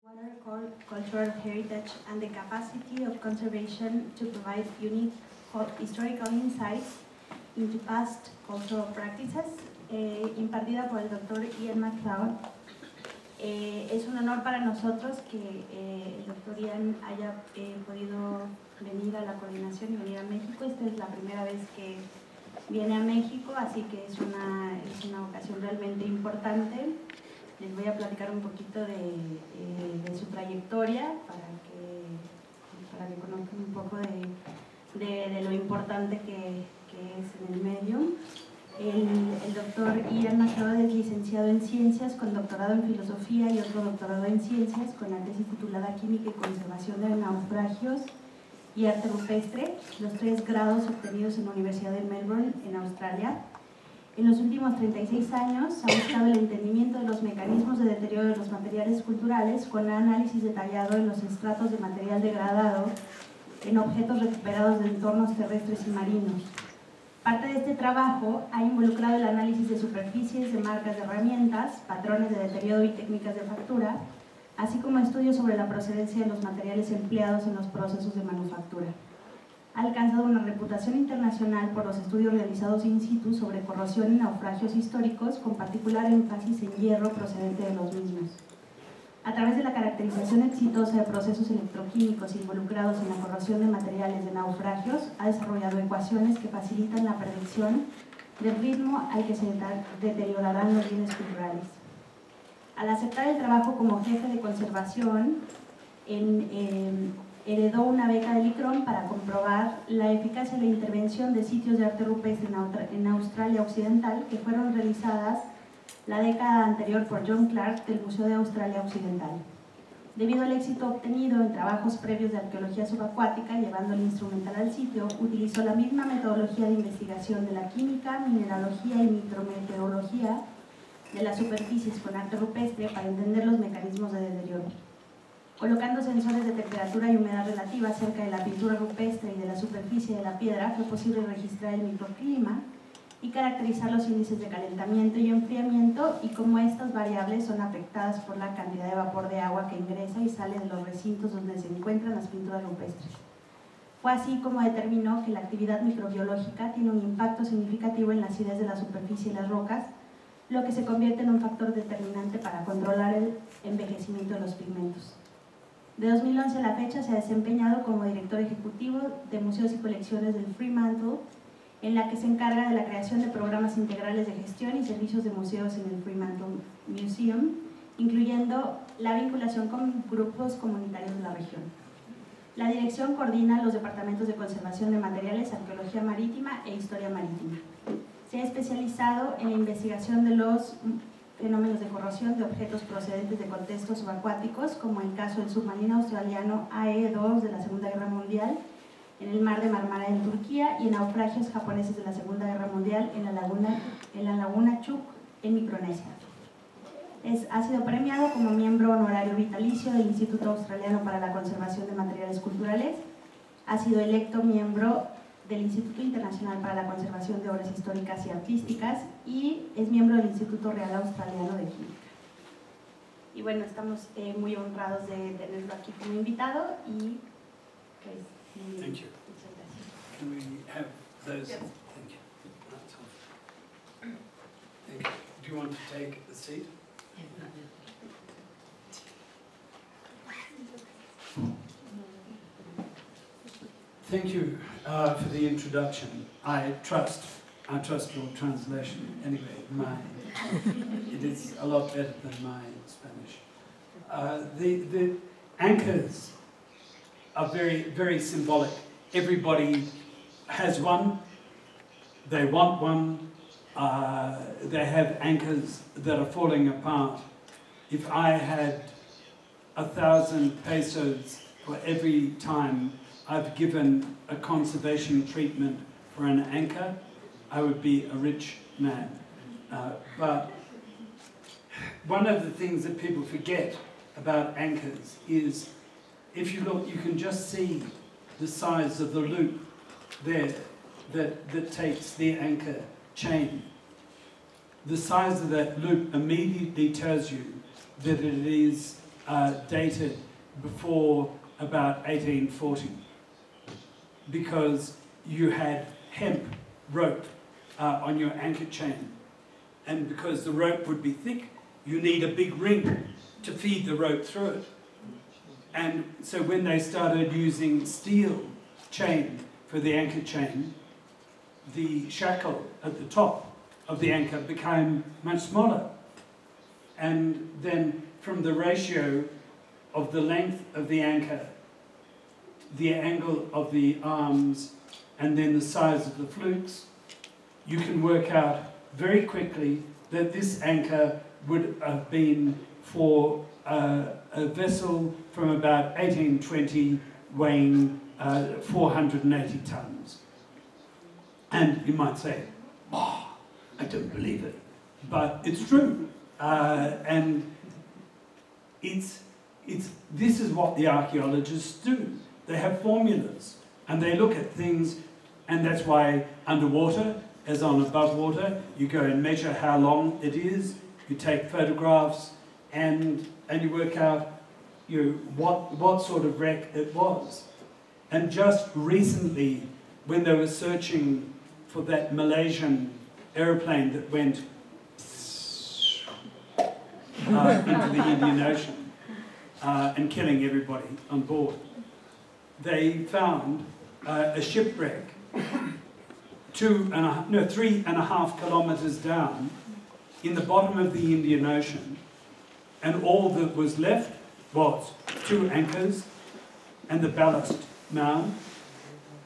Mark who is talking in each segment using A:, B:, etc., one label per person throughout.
A: Water, cultural heritage, and the capacity of conservation to provide unique historical insights into past cultural practices, impartida por el Dr. Ian MacLeod. Es un honor para nosotros que el Dr. Ian haya podido venir a la coordinación y venir a México. Esta es la primera vez que viene a México, así que es una ocasión realmente importante. Les voy a platicar un poquito de su trayectoria para que conozcan un poco de lo importante que es en el medio. El doctor Ian MacLeod es licenciado en Ciencias con doctorado en Filosofía y otro doctorado en Ciencias con la tesis titulada Química y Conservación de Naufragios y Arte Rupestre, los 3 grados obtenidos en la Universidad de Melbourne, en Australia. En los últimos 36 años ha buscado el entendimiento de los mecanismos de deterioro de los materiales culturales con análisis detallado en los estratos de material degradado en objetos recuperados de entornos terrestres y marinos. Parte de este trabajo ha involucrado el análisis de superficies, de marcas de herramientas, patrones de deterioro y técnicas de factura, así como estudios sobre la procedencia de los materiales empleados en los procesos de manufactura. Ha alcanzado una reputación internacional por los estudios realizados in situ sobre corrosión y naufragios históricos, con particular énfasis en hierro procedente de los mismos. A través de la caracterización exitosa de procesos electroquímicos involucrados en la corrosión de materiales de naufragios, ha desarrollado ecuaciones que facilitan la predicción del ritmo al que se deteriorarán los bienes culturales. Al aceptar el trabajo como jefe de conservación, heredó una beca de Licron para comprobar la eficacia de la intervención de sitios de arte rupestre en Australia Occidental que fueron realizadas la década anterior por John Clark del Museo de Australia Occidental. Debido al éxito obtenido en trabajos previos de arqueología subacuática, llevando el instrumental al sitio, utilizó la misma metodología de investigación de la química, mineralogía y micrometeorología de las superficies con arte rupestre para entender los mecanismos de deterioro. Colocando sensores de temperatura y humedad relativa cerca de la pintura rupestre y de la superficie de la piedra, fue posible registrar el microclima y caracterizar los índices de calentamiento y enfriamiento y cómo estas variables son afectadas por la cantidad de vapor de agua que ingresa y sale de los recintos donde se encuentran las pinturas rupestres. Fue así como determinó que la actividad microbiológica tiene un impacto significativo en la acidez de la superficie y las rocas, lo que se convierte en un factor determinante para controlar el envejecimiento de los pigmentos. De 2011 a la fecha se ha desempeñado como director ejecutivo de Museos y Colecciones del Fremantle, en la que se encarga de la creación de programas integrales de gestión y servicios de museos en el Fremantle Museum, incluyendo la vinculación con grupos comunitarios de la región. La dirección coordina los departamentos de conservación de materiales, arqueología marítima e historia marítima. Se ha especializado en la investigación de los fenómenos de corrosión de objetos procedentes de contextos subacuáticos, como el caso del submarino australiano AE-2 de la Segunda Guerra Mundial en el mar de Marmara en Turquía y en naufragios japoneses de la Segunda Guerra Mundial en la laguna Chuuk en Micronesia. Ha sido premiado como miembro honorario vitalicio del Instituto Australiano para la Conservación de Materiales Culturales, ha sido electo miembro del Instituto Internacional para la Conservación de Obras Históricas y Artísticas y es miembro del Instituto Real Australiano de Química. Y bueno, estamos muy honrados de tenerlo aquí como invitado y pues...
B: Thank you. Can we have those?
A: Yes.
B: Thank you. That's all. Thank you. Do you want to take a seat? Thank you for the introduction. I trust your translation. Anyway, it is a lot better than my Spanish. The anchors are very, very symbolic. Everybody has one. They want one. They have anchors that are falling apart. If I had 1,000 pesos for every time I've given a conservation treatment for an anchor, I would be a rich man. But one of the things that people forget about anchors is, if you look, you can just see the size of the loop there that takes the anchor chain. The size of that loop immediately tells you that it is dated before about 1840, because you had hemp rope on your anchor chain, and because the rope would be thick, you need a big ring to feed the rope through it. And so when they started using steel chain for the anchor chain, the shackle at the top of the anchor became much smaller. And then from the ratio of the length of the anchor, the angle of the arms, and then the size of the flukes, you can work out very quickly that this anchor would have been for a vessel from about 1820 weighing 480 tons. And you might say, oh, I don't believe it. But it's true. And this is what the archaeologists do. They have formulas, and they look at things, and that's why underwater, as on above water, you go and measure how long it is, you take photographs, and you work out what sort of wreck it was. And just recently, when they were searching for that Malaysian aeroplane that went into the Indian Ocean and killing everybody on board, they found a shipwreck 3.5 kilometers down in the bottom of the Indian Ocean, and all that was left was 2 anchors and the ballast mound,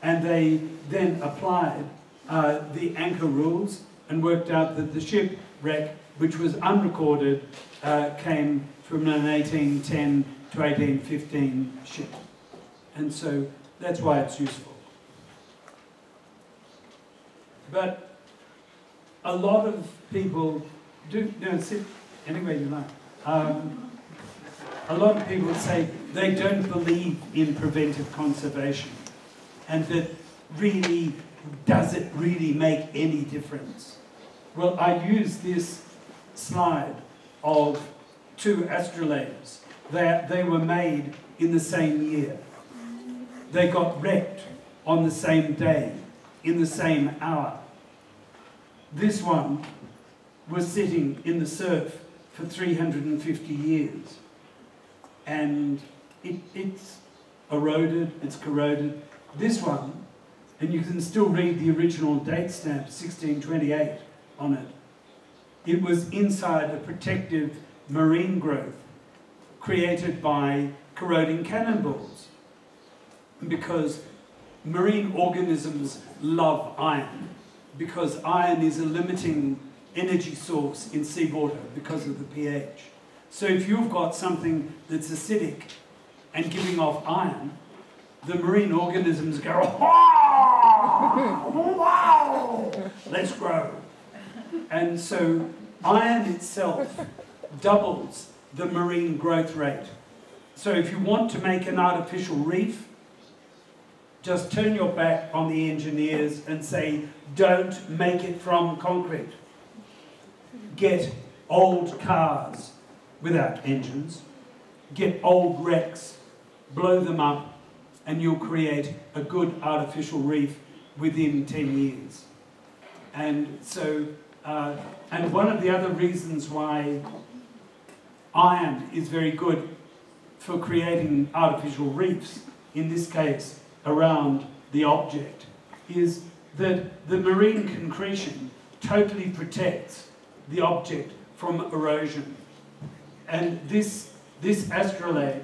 B: and they then applied the anchor rules and worked out that the shipwreck, which was unrecorded, came from an 1810 to 1815 ship. And so that's why it's useful. But a lot of people sit anywhere you like. A lot of people say they don't believe in preventive conservation, and that really, does it really make any difference? Well, I use this slide of 2 astrolabes. They were made in the same year. They got wrecked on the same day, in the same hour. This one was sitting in the surf for 350 years. And it's eroded, it's corroded. This one, and you can still read the original date stamp, 1628, on it. It was inside a protective marine growth created by corroding cannonballs, because marine organisms love iron, because iron is a limiting energy source in seawater because of the pH. So if you've got something that's acidic and giving off iron, the marine organisms go, oh, wow, let's grow. And so iron itself doubles the marine growth rate. So if you want to make an artificial reef, just turn your back on the engineers and say, don't make it from concrete. Get old cars without engines, get old wrecks, blow them up, and you'll create a good artificial reef within 10 years. And so, and one of the other reasons why iron is very good for creating artificial reefs, in this case around the object, is that the marine concretion totally protects the object from erosion. And this astrolabe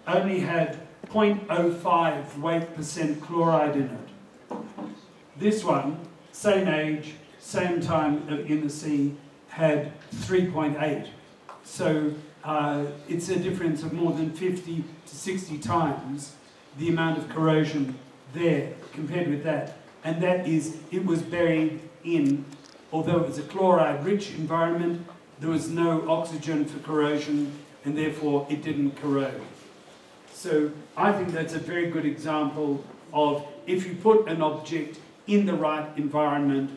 B: only had 0.05 weight% chloride in it. This one, same age, same time in the sea, had 3.8. So it's a difference of more than 50 to 60 times the amount of corrosion there compared with that. And that is, it was buried in, although it was a chloride-rich environment, there was no oxygen for corrosion, and therefore it didn't corrode. So I think that's a very good example of, if you put an object in the right environment,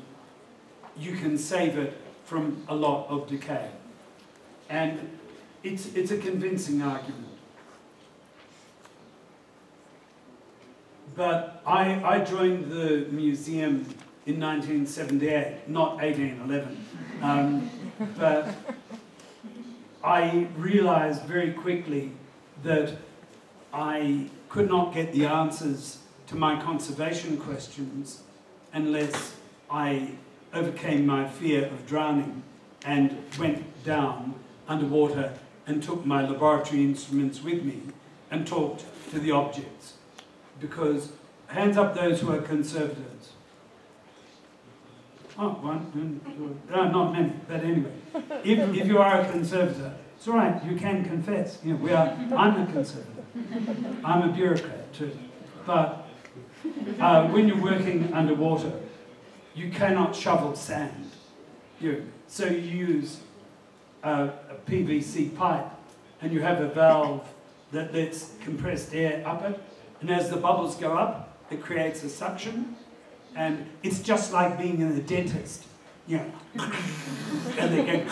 B: you can save it from a lot of decay. And it's a convincing argument. But I joined the museum in 1978, not 1811. But I realized very quickly that I could not get the answers to my conservation questions unless I overcame my fear of drowning and went down underwater and took my laboratory instruments with me and talked to the objects. Because, hands up those who are conservators. Oh, one, not many, but anyway. If you are a conservator, it's all right, you can confess. You know, I'm a conservator. I'm a bureaucrat too. But when you're working underwater, you cannot shovel sand. So you use a PVC pipe and you have a valve that lets compressed air up it, and as the bubbles go up, it creates a suction, and it's just like being in a dentist, you know. And they go,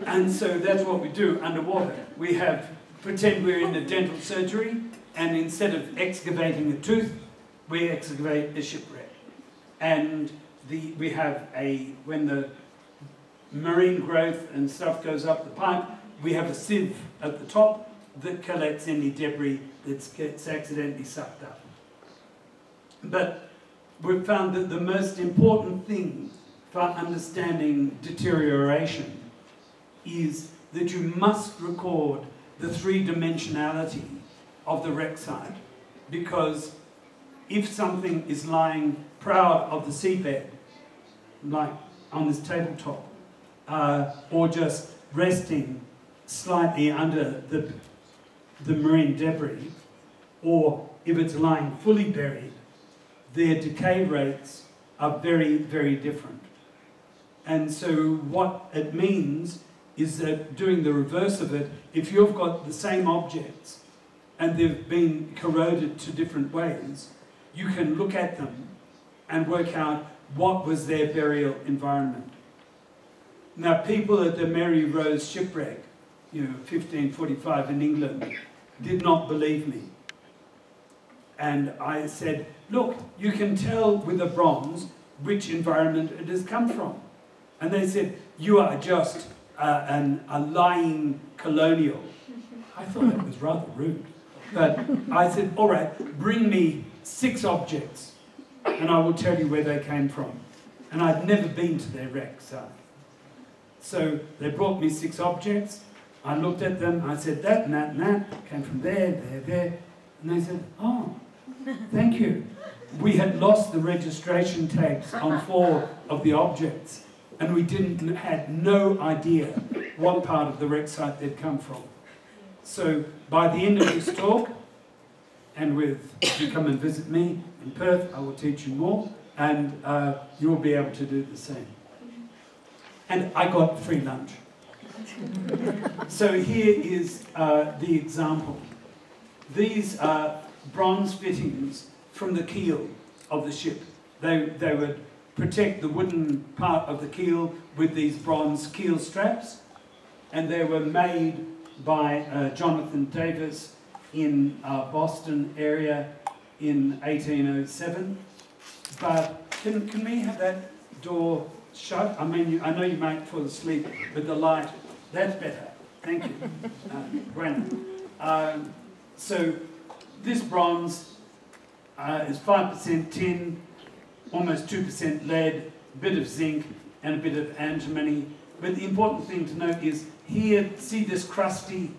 B: and so that's what we do underwater. We pretend we're in a dental surgery, and instead of excavating a tooth, we excavate a shipwreck. And we have when the marine growth and stuff goes up the pipe, we have a sieve at the top that collects any debris that gets accidentally sucked up. But we've found that the most important thing for understanding deterioration is that you must record the three-dimensionality of the wreck site, because if something is lying proud of the seabed, like on this tabletop, or just resting slightly under the marine debris, or if it's lying fully buried, their decay rates are very, very different. And so what it means is that doing the reverse of it, if you've got the same objects and they've been corroded to different ways, you can look at them and work out what was their burial environment. Now, people at the Mary Rose shipwreck, 1545 in England, did not believe me. And I said, look, you can tell with a bronze which environment it has come from. And they said, you are just a lying colonial. I thought that was rather rude. But I said, all right, bring me 6 objects and I will tell you where they came from. And I'd never been to their wreck site. So they brought me 6 objects. I looked at them, I said, that and that and that came from there, there, there. And they said, oh, thank you. We had lost the registration tags on 4 of the objects, and we had no idea what part of the wreck site they'd come from. So by the end of this talk, and if you come and visit me in Perth, I will teach you more, and you will be able to do the same. And I got free lunch. So here is the example. These are bronze fittings from the keel of the ship. They would protect the wooden part of the keel with these bronze keel straps, and they were made by Jonathan Davis in Boston area in 1807. But can we have that door shut? I mean, I know you might fall asleep with the light. That's better. Thank you, Brandon. So this bronze is 5% tin, almost 2% lead, a bit of zinc, and a bit of antimony. But the important thing to note is here, see this crusty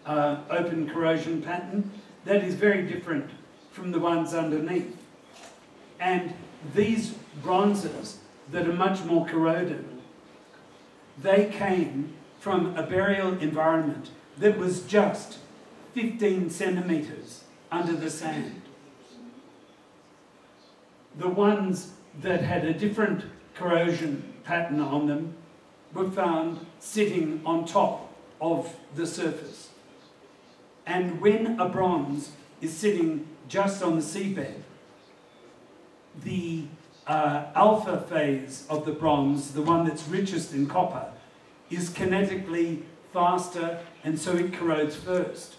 B: open corrosion pattern? That is very different from the ones underneath. And these bronzes that are much more corroded, they came from a burial environment that was just 15 centimetres under the sand. The ones that had a different corrosion pattern on them were found sitting on top of the surface. And when a bronze is sitting just on the seabed, the alpha phase of the bronze, the one that's richest in copper, is kinetically faster, and so it corrodes first.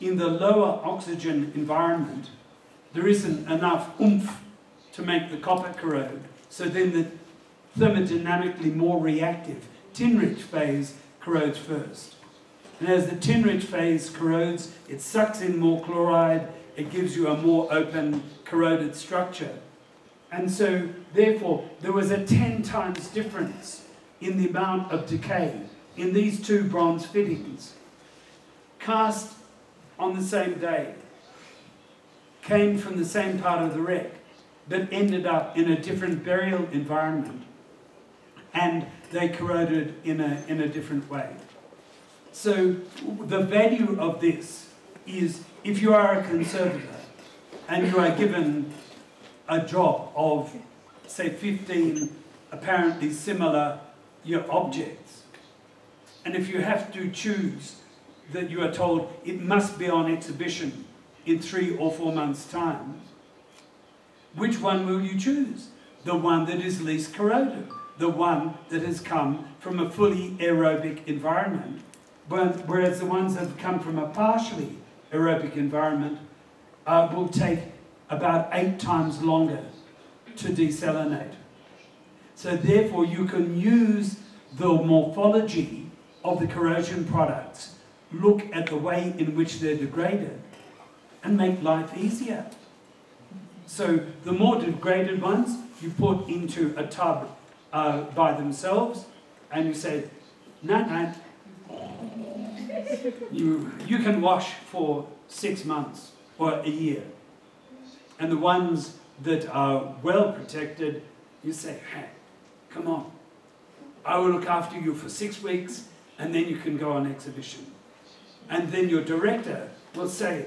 B: In the lower oxygen environment, there isn't enough oomph to make the copper corrode, so then the thermodynamically more reactive tin-rich phase corrodes first. And as the tin-rich phase corrodes, it sucks in more chloride, it gives you a more open, corroded structure. And so, therefore, there was a 10 times difference in the amount of decay in these two bronze fittings. Cast on the same day, came from the same part of the wreck, but ended up in a different burial environment, and they corroded in a different way. So the value of this is, if you are a conservator and you are given a job of, say, 15 apparently similar objects, and if you have to choose that you are told it must be on exhibition in 3 or 4 months' time, which one will you choose? The one that is least corroded, the one that has come from a fully aerobic environment, whereas the ones that have come from a partially aerobic environment will take about 8 times longer to desalinate. So therefore you can use the morphology of the corrosion products, look at the way in which they're degraded, and make life easier. So the more degraded ones you put into a tub by themselves, and you say, no, you can wash for 6 months or a year. And the ones that are well protected, you say, hey, come on, I will look after you for 6 weeks, and then you can go on exhibition. And then your director will say,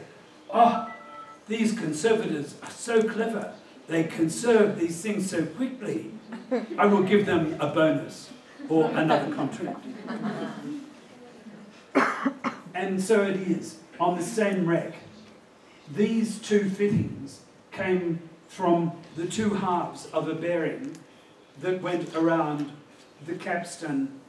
B: oh, these conservators are so clever. They conserve these things so quickly. I will give them a bonus or another contract. And so it is, on the same wreck. These two fittings came from the two halves of a bearing that went around the capstan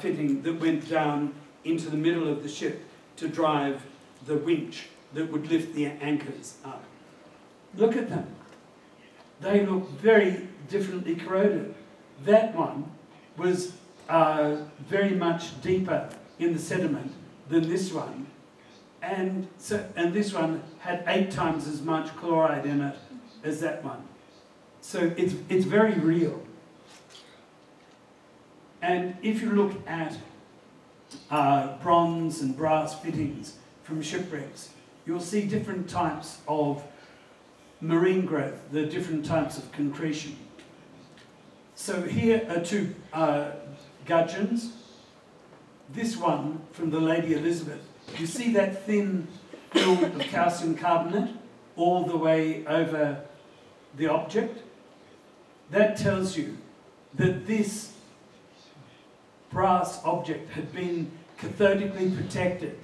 B: fitting that went down into the middle of the ship to drive the winch that would lift the anchors up. Look at them. They look very differently corroded. That one was very much deeper in the sediment than this one, and this one had 8 times as much chloride in it as that one. So it's very real. And if you look at bronze and brass fittings from shipwrecks, you'll see different types of marine growth, the different types of concretion. So here are 2 gudgeons. This one from the Lady Elizabeth. You see that thin film of calcium carbonate all the way over the object? That tells you that this brass object had been cathodically protected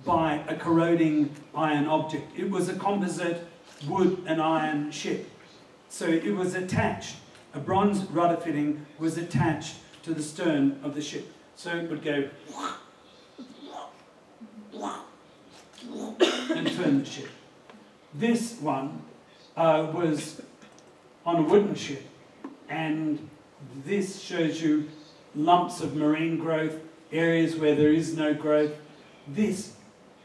B: by a corroding iron object. It was a composite wood and iron ship. So it was attached, a bronze rudder fitting was attached to the stern of the ship. So it would go and turn the ship. This one was on a wooden ship, and this shows you lumps of marine growth, areas where there is no growth. This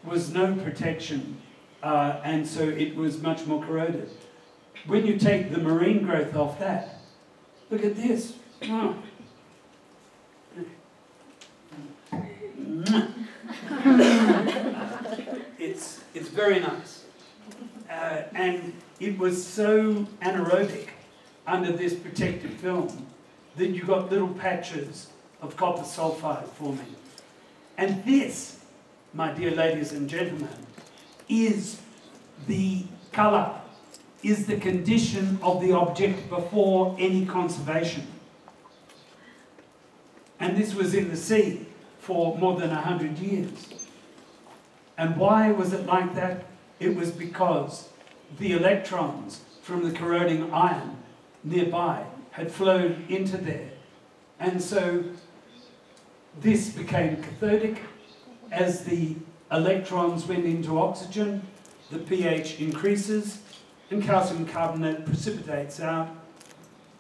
B: was no protection, and so it was much more corroded. When you take the marine growth off that, look at this. Oh. It's very nice. And it was so anaerobic under this protective film that you got little patches of copper sulfide forming. And this, my dear ladies and gentlemen, is the colour, is the condition of the object before any conservation. And this was in the sea for more than 100 years. And why was it like that? It was because the electrons from the corroding iron nearby had flowed into there. And so this became cathodic. As the electrons went into oxygen, the pH increases, and calcium carbonate precipitates out,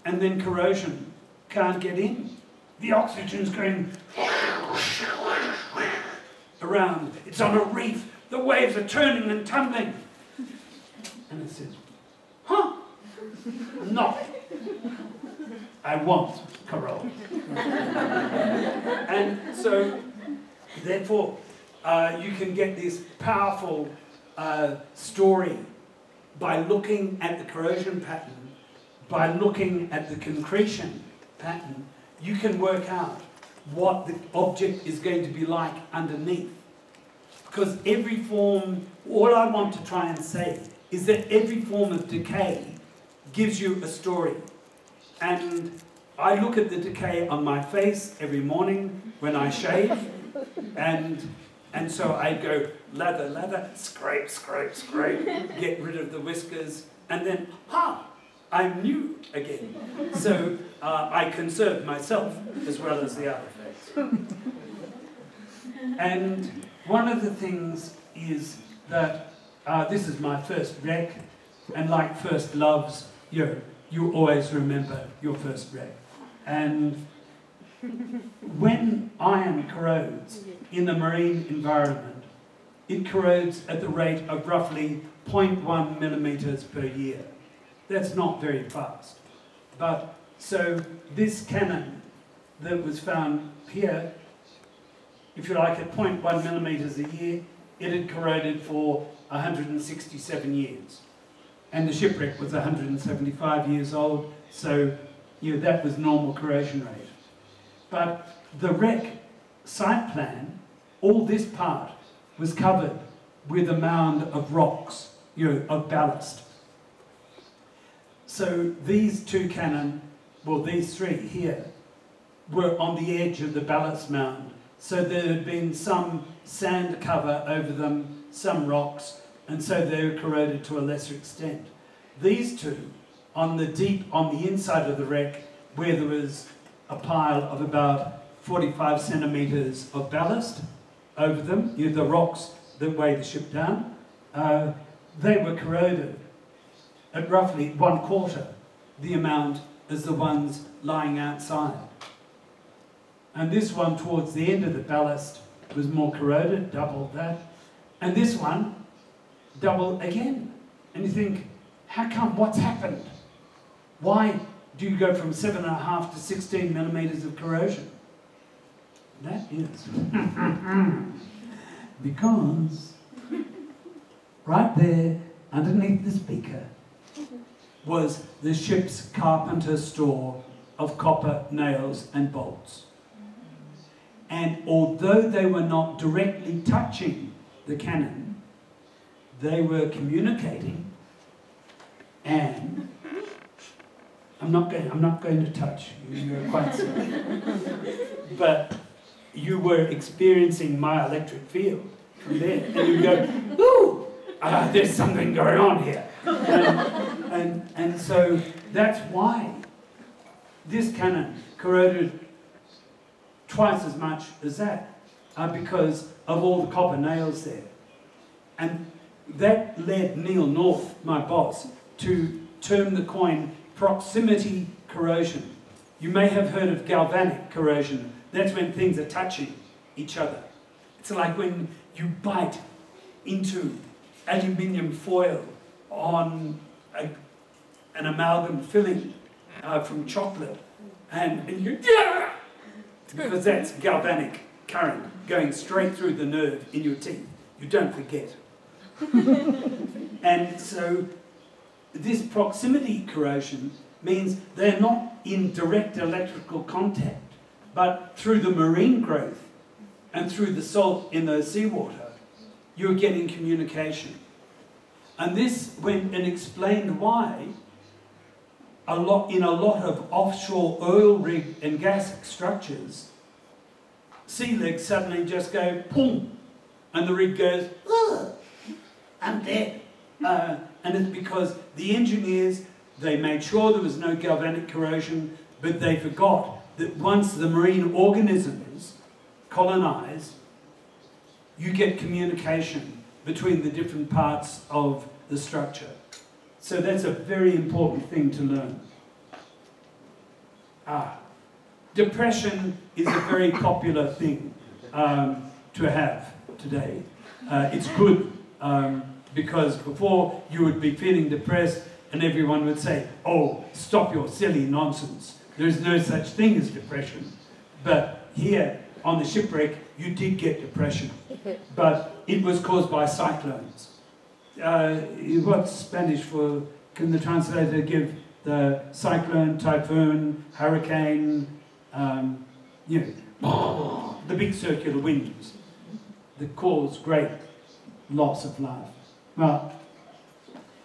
B: and then corrosion can't get in. The oxygen's going around. It's on a reef. The waves are turning and tumbling. And it says, huh? No. I won't corrode. And so, therefore, you can get this powerful story by looking at the corrosion pattern, by looking at the concretion pattern. You can work out what the object is going to be like underneath. Because every form, all I want to try and say is that every form of decay gives you a story. And I look at the decay on my face every morning when I shave, and so I go lather, lather, scrape, scrape, scrape, get rid of the whiskers, and then, I'm new again. So I conserve myself as well as the artifacts. And one of the things is that this is my first wreck, and like first loves, you always remember your first wreck. And when iron corrodes in the marine environment, it corrodes at the rate of roughly 0.1 millimeters per year. That's not very fast. But so this cannon that was found here, if you like, at 0.1 millimeters a year, it had corroded for 167 years. And the shipwreck was 175 years old, so that was normal corrosion rate. But the wreck site plan, all this part was covered with a mound of rocks, of ballast. So these two cannon, well, these three here, were on the edge of the ballast mound. So there had been some sand cover over them, some rocks, and so they were corroded to a lesser extent. These two, on the inside of the wreck, where there was a pile of about 45 centimetres of ballast over them, the rocks that weigh the ship down, they were corroded at roughly 1/4 the amount as the ones lying outside. And this one towards the end of the ballast was more corroded, double that. And this one, double again. And you think, how come? What's happened? Why do you go from 7.5 to 16 millimeters of corrosion? That is because right there underneath the speaker was the ship's carpenter store of copper nails and bolts. And although they were not directly touching the cannon, they were communicating, and I'm not going to touch you, you're quite safe. But you were experiencing my electric field from there, and you go, ooh, there's something going on here. And so that's why this cannon corroded twice as much as that, because of all the copper nails there. And that led Neil North, my boss, to term the coin proximity corrosion. You may have heard of galvanic corrosion. That's when things are touching each other. It's like when you bite into aluminium foil on an amalgam filling from chocolate, and you, yeah! Because that's galvanic current going straight through the nerve in your teeth. You don't forget. And so this proximity corrosion means they're not in direct electrical contact, but through the marine growth and through the salt in the seawater, you're getting communication. And this went and explained why in a lot of offshore oil rig and gas structures, sea legs suddenly just go boom, and the rig goes, ugh, I'm dead. And it's because the engineers They made sure there was no galvanic corrosion, but they forgot that once the marine organisms colonize, you get communication between the different parts of the structure. So that's a very important thing to learn. Depression is a very popular thing to have today. It's good because before you would be feeling depressed and everyone would say, oh, stop your silly nonsense. There is no such thing as depression. But here on the shipwreck, you did get depression. But it was caused by cyclones. What's Spanish for, can the translator give the cyclone, typhoon, hurricane, you know, the big circular winds that cause great loss of life. Well,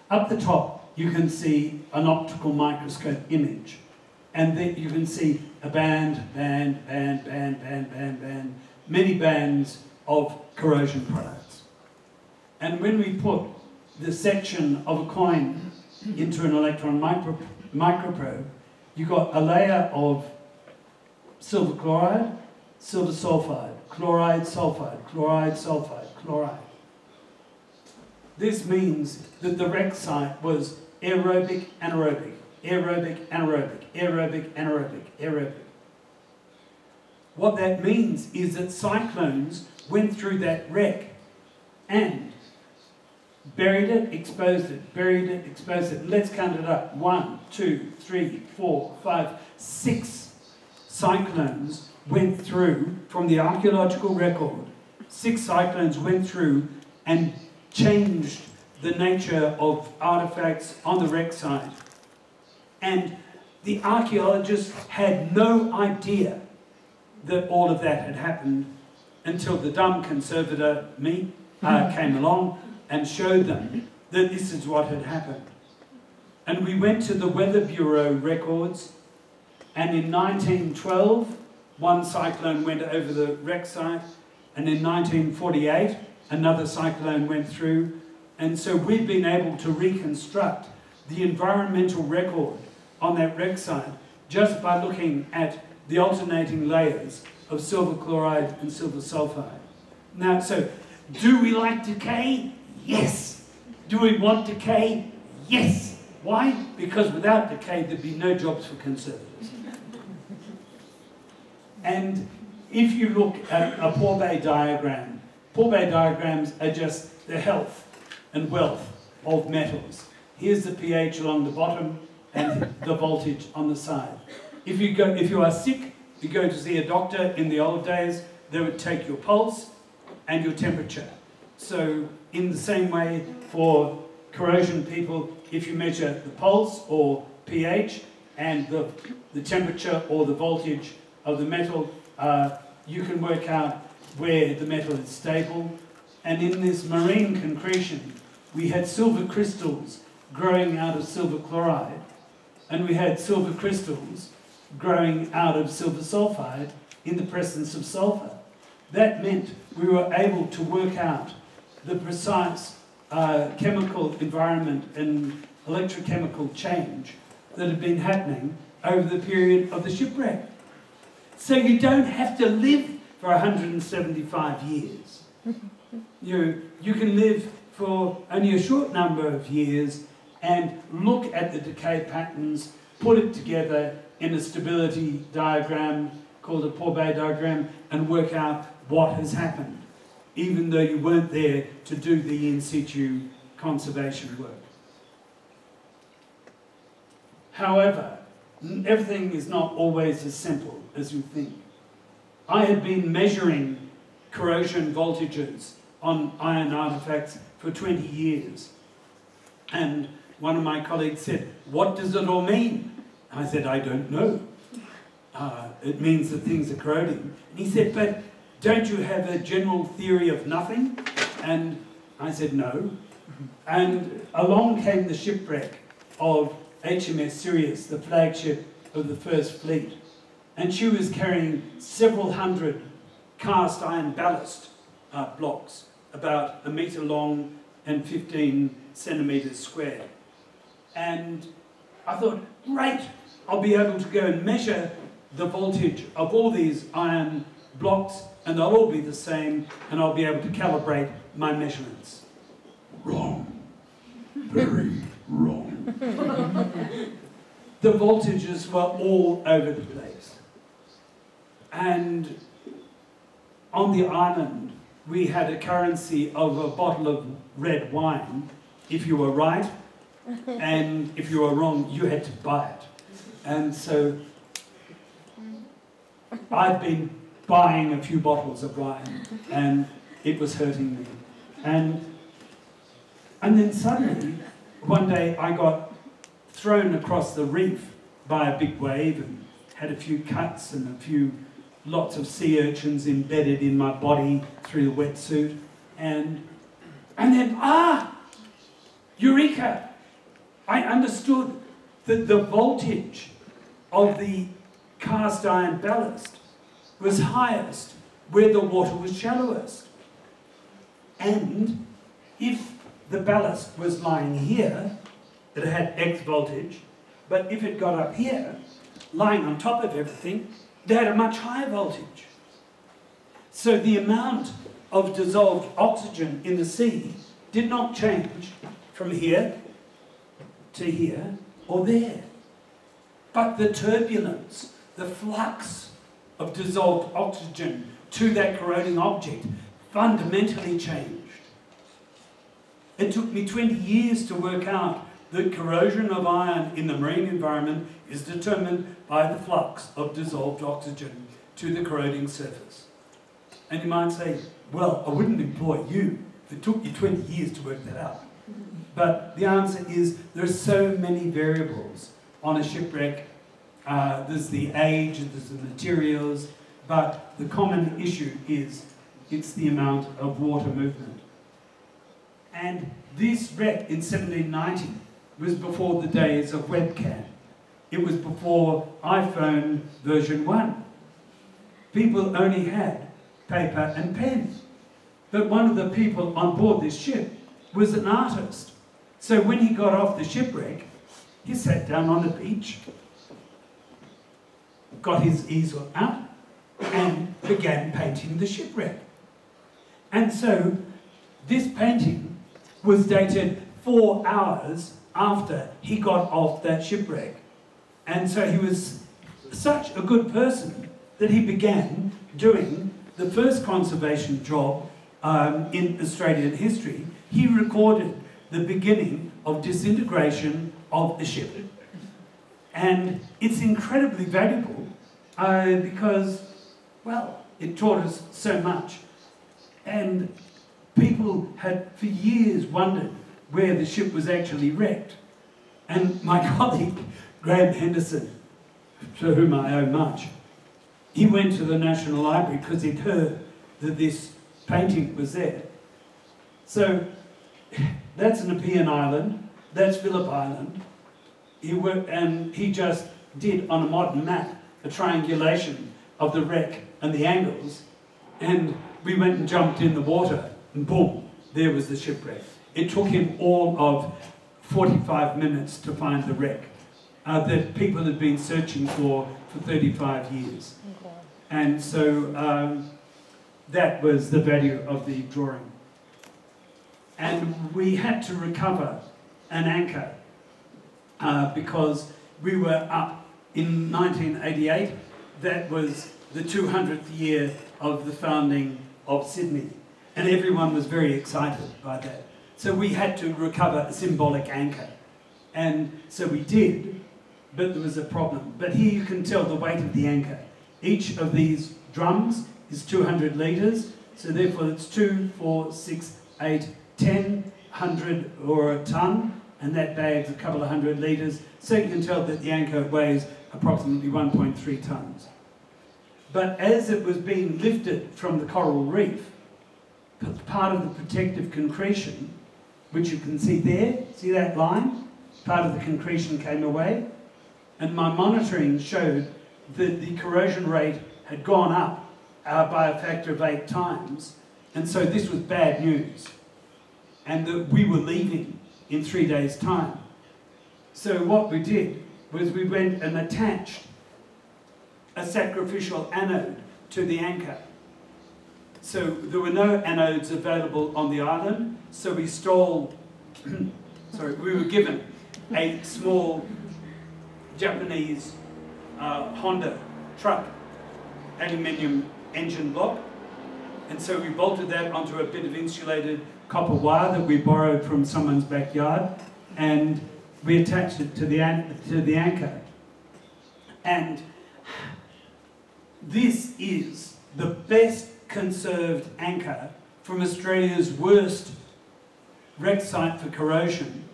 B: up the top you can see an optical microscope image, and then you can see a band, many bands of corrosion products. And when we put the section of a coin into an electron microprobe, you got a layer of silver chloride, silver sulfide, chloride, sulfide, chloride, sulfide, chloride. This means that the wreck site was aerobic, anaerobic, aerobic, anaerobic, aerobic, anaerobic, aerobic. What that means is that cyclones went through that wreck and buried it, exposed it, buried it, exposed it. Let's count it up. 1, 2, 3, 4, 5, 6 cyclones went through, from the archaeological record, 6 cyclones went through and changed the nature of artifacts on the wreck site. And the archaeologists had no idea that all of that had happened until the dumb conservator, me, came along and showed them that this is what had happened. And we went to the Weather Bureau records, and in 1912, one cyclone went over the wreck site, and in 1948, another cyclone went through, and so we've been able to reconstruct the environmental record on that wreck site just by looking at the alternating layers of silver chloride and silver sulfide. Now, so, do we like decay? Yes. Do we want decay? Yes. Why? Because without decay, there'd be no jobs for conservators. And if you look at a Poor Bay diagram, Poor Bay diagrams are just the health and wealth of metals. Here's the pH along the bottom and the voltage on the side. If you are sick, you go to see a doctor. In the old days, they would take your pulse and your temperature. So in the same way for corrosion people, if you measure the pulse or pH and the temperature or the voltage of the metal, you can work out where the metal is stable. And in this marine concretion, we had silver crystals growing out of silver chloride, and we had silver crystals growing out of silver sulfide in the presence of sulfur. That meant we were able to work out the precise chemical environment and electrochemical change that had been happening over the period of the shipwreck. So you don't have to live for 175 years. You can live for only a short number of years and look at the decay patterns, put it together in a stability diagram called a Poor Bay diagram, and work out what has happened, even though you weren't there to do the in situ conservation work. However, everything is not always as simple as you think. I had been measuring corrosion voltages on iron artifacts for 20 years. And one of my colleagues said, "What does it all mean?" I said, "I don't know. It means that things are corroding." And he said, "But don't you have a general theory of nothing?" And I said, "No." And along came the shipwreck of HMS Sirius, the flagship of the First Fleet. And she was carrying several hundred cast iron ballast blocks, about 1 metre long and 15 centimetres square. And I thought, great, I'll be able to go and measure the voltage of all these iron blocks and they'll all be the same and I'll be able to calibrate my measurements. Wrong. Very wrong. The voltages were all over the place. And on the island, we had a currency of a bottle of red wine if you were right, and if you were wrong, you had to buy it. And so I'd been buying a few bottles of wine, and it was hurting me. And then suddenly, one day I got thrown across the reef by a big wave and had a few cuts and lots of sea urchins embedded in my body through the wetsuit. And then, eureka! I understood that the voltage of the cast iron ballast was highest where the water was shallowest. And if the ballast was lying here, it had X voltage, but if it got up here, lying on top of everything, it had a much higher voltage. So the amount of dissolved oxygen in the sea did not change from here to here or there. But the turbulence, the flux of dissolved oxygen to that corroding object fundamentally changed. It took me 20 years to work out that corrosion of iron in the marine environment is determined by the flux of dissolved oxygen to the corroding surface. And you might say, well, I wouldn't employ you if it took you 20 years to work that out. But the answer is there are so many variables on a shipwreck. There's the age, there's the materials, but the common issue is it's the amount of water movement. And this wreck in 1790 was before the days of webcam. It was before iPhone version 1. People only had paper and pen. But one of the people on board this ship was an artist. So when he got off the shipwreck, he sat down on the beach, got his easel out, and began painting the shipwreck. And so this painting was dated 4 hours after he got off that shipwreck. And so he was such a good person that he began doing the first conservation job in Australian history. He recorded the beginning of disintegration of a ship. And it's incredibly valuable because, well, it taught us so much. And people had for years wondered where the ship was actually wrecked. And my colleague, Graham Henderson, to whom I owe much, he went to the National Library because he'd heard that this painting was there. So that's an Nepean Island, that's Phillip Island. He just did on a modern map a triangulation of the wreck and the angles, and we went and jumped in the water, and boom, there was the shipwreck. It took him all of 45 minutes to find the wreck that people had been searching for 35 years. Okay. And so that was the value of the drawing. And we had to recover an anchor because we were up in 1988. That was the 200th year of the founding of Sydney. And everyone was very excited by that. So we had to recover a symbolic anchor. And so we did, but there was a problem. But here you can tell the weight of the anchor. Each of these drums is 200 litres, so therefore it's 2, 4, 6, 8, 10, 100 or a tonne, and that bag's a couple of 100 litres, so you can tell that the anchor weighs approximately 1.3 tonnes. But as it was being lifted from the coral reef, part of the protective concretion, which you can see there, see that line? Part of the concretion came away, and my monitoring showed that the corrosion rate had gone up by a factor of 8 times, and so this was bad news, and that we were leaving in 3 days' time. So what we did was we went and attached a sacrificial anode to the anchor. So there were no anodes available on the island, so we stole, we were given a small Japanese Honda truck, aluminium engine block, and so we bolted that onto a bit of insulated copper wire that we borrowed from someone's backyard, and we attached it to the anchor. And this is the best conserved anchor from Australia's worst wreck site for corrosion.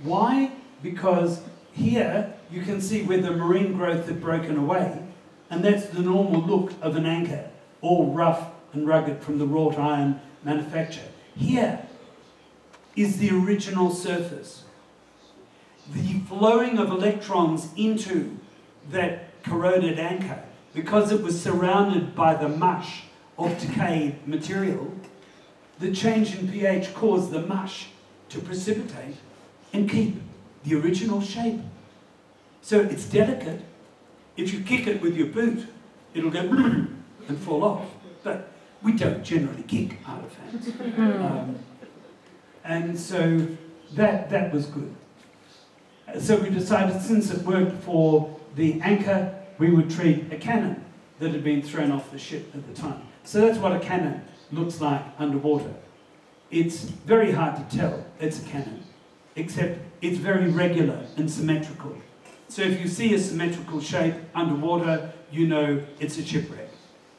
B: Why? Because here you can see where the marine growth had broken away, and that's the normal look of an anchor, all rough and rugged from the wrought iron manufacture. Here is the original surface. The flowing of electrons into that corroded anchor, because it was surrounded by the mush of decayed material, the change in pH caused the mush to precipitate and keep the original shape. So it's delicate. If you kick it with your boot, it'll go and fall off. But we don't generally kick artifacts. And so that was good. So we decided, since it worked for the anchor, we would treat a cannon that had been thrown off the ship at the time. So that's what a cannon looks like underwater. It's very hard to tell it's a cannon, except it's very regular and symmetrical. So if you see a symmetrical shape underwater, you know it's a shipwreck,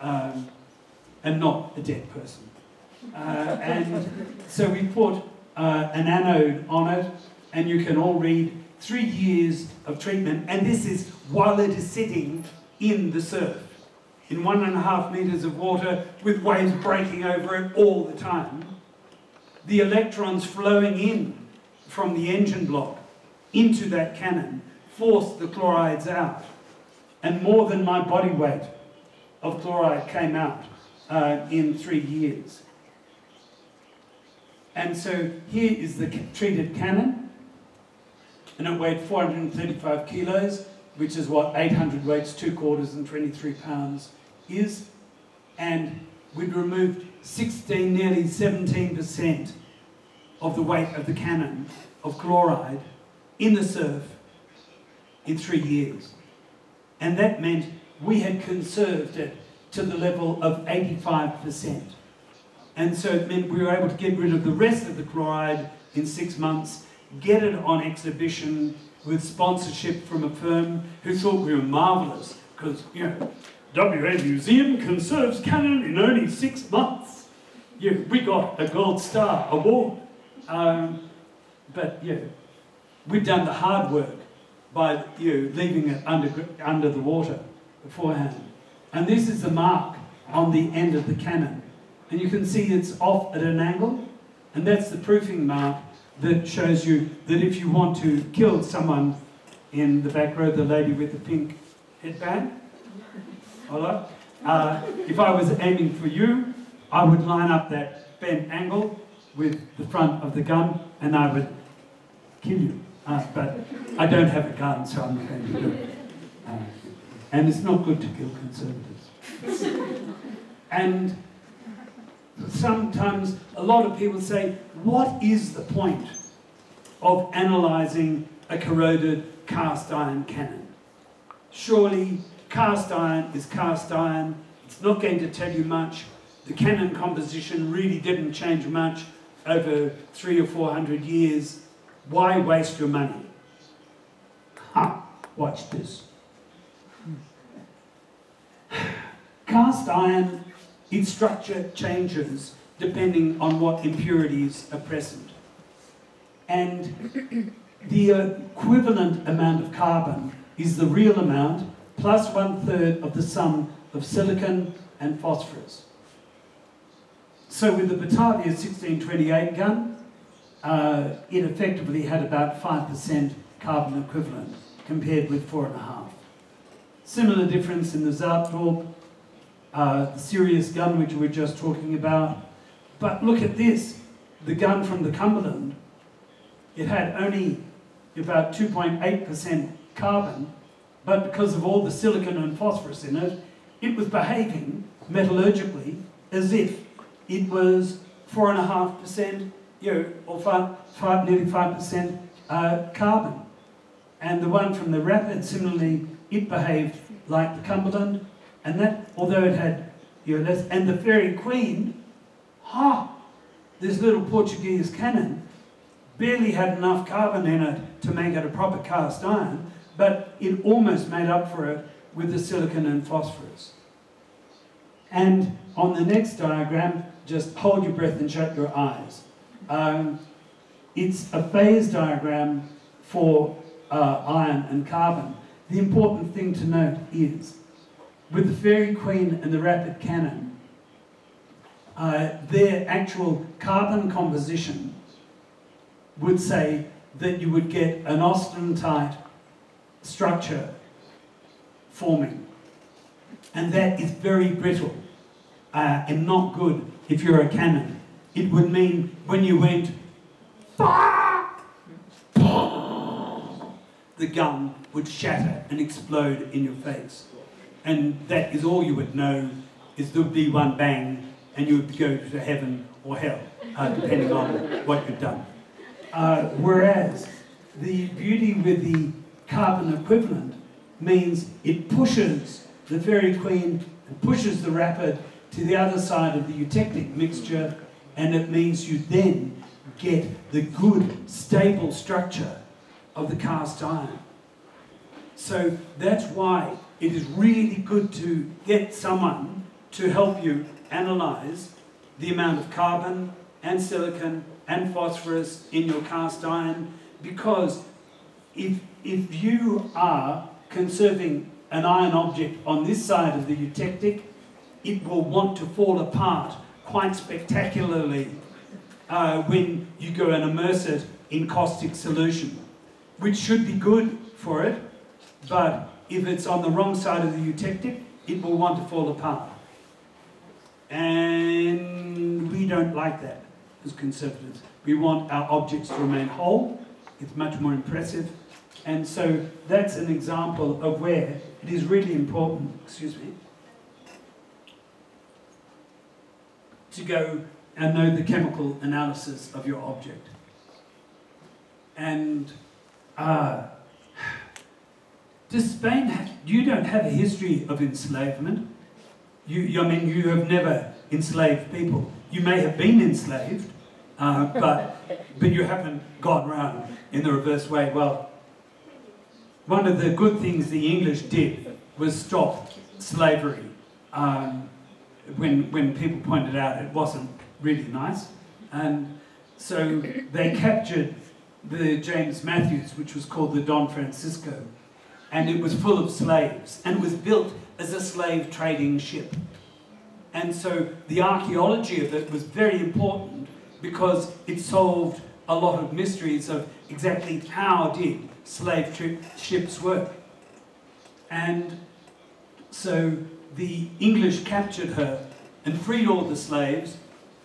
B: and not a dead person. And so we put an anode on it, and you can all read 3 years of treatment, and this is while it is sitting in the surf, in 1.5 meters of water, with waves breaking over it all the time. The electrons flowing in from the engine block into that cannon forced the chlorides out, and more than my body weight of chloride came out in 3 years. And so here is the treated cannon, and it weighed 435 kilos, which is what 800 weights, 2 quarters and 23 pounds is. And we'd removed 16, nearly 17% of the weight of the cannon of chloride in the surf in 3 years. And that meant we had conserved it to the level of 85%. And so it meant we were able to get rid of the rest of the chloride in 6 months, get it on exhibition with sponsorship from a firm who thought we were marvellous, because, you know, WA Museum conserves cannon in only 6 months. Yeah, we got a Gold Star award. But, yeah, we'd done the hard work by leaving it under the water beforehand. And this is the mark on the end of the cannon. And you can see it's off at an angle, and that's the proofing mark that shows you that if you want to kill someone in the back row, the lady with the pink headband, hola, if I was aiming for you, I would line up that bent angle with the front of the gun, and I would kill you. But I don't have a gun, so I'm not going to do it. And it's not good to kill conservatives. And sometimes a lot of people say, what is the point of analysing a corroded cast iron cannon? Surely cast iron is cast iron. It's not going to tell you much. The cannon composition really didn't change much over 300 or 400 years. Why waste your money? Watch this. Cast iron, its structure changes depending on what impurities are present. And the equivalent amount of carbon is the real amount plus 1/3 of the sum of silicon and phosphorus. So with the Batavia 1628 gun, it effectively had about 5% carbon equivalent compared with 4.5. Similar difference in the Zartorp, the Sirius gun which we were just talking about. But look at this, the gun from the Cumberland, it had only about 2.8% carbon, but because of all the silicon and phosphorus in it, it was behaving metallurgically as if it was 4.5%, or nearly 5% carbon. And the one from the Rapid, similarly, it behaved like the Cumberland, and that, although it had less, and the Fairy Queen, this little Portuguese cannon, barely had enough carbon in it to make it a proper cast iron, but it almost made up for it with the silicon and phosphorus. And on the next diagram, just hold your breath and shut your eyes. It's a phase diagram for iron and carbon. The important thing to note is, with the Fairy Queen and the Rapid Cannon, their actual carbon composition would say that you would get an austenite structure forming. And that is very brittle and not good if you're a cannon. It would mean when you went, the gun would shatter and explode in your face. And that is all you would know, is there would be one bang and you would go to heaven or hell, depending on what you've done. Whereas the beauty with the carbon equivalent means it pushes the Fairy Queen and pushes the Rapid to the other side of the eutectic mixture, and it means you then get the good, stable structure of the cast iron. So that's why it is really good to get someone to help you analyse the amount of carbon and silicon and phosphorus in your cast iron, because if you are conserving an iron object on this side of the eutectic, it will want to fall apart quite spectacularly when you go and immerse it in caustic solution, which should be good for it, but if it's on the wrong side of the eutectic, it will want to fall apart. And we don't like that as conservators. We want our objects to remain whole. It's much more impressive. And so that's an example of where it is really important, to go and know the chemical analysis of your object. And does Spain you don't have a history of enslavement. You have never enslaved people. You may have been enslaved, but you haven't gone around in the reverse way. Well, one of the good things the English did was stop slavery. When people pointed out it wasn't really nice, and so they captured the James Matthews, which was called the Don Francisco, and it was full of slaves, and it was built as a slave trading ship. And so the archaeology of it was very important because it solved a lot of mysteries of exactly how did slave ships work. And so the English captured her and freed all the slaves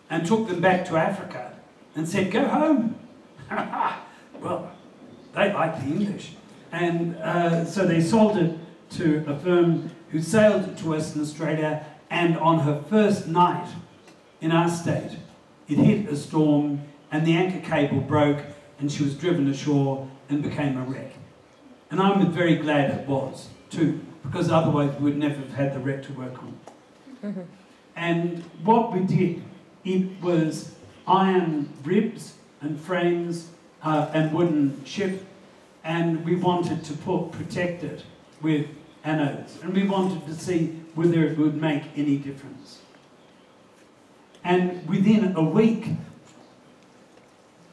B: and took them back to Africa and said, go home. Well, they liked the English. And so they sold it to a firm who sailed it to Western Australia, and on her first night in our state, it hit a storm and the anchor cable broke and she was driven ashore and became a wreck. And I'm very glad it was, too, because otherwise we would never have had the wreck to work on. And what we did, it was iron ribs and frames and wooden ship, and we wanted to protect it with anodes, and we wanted to see whether it would make any difference. And within a week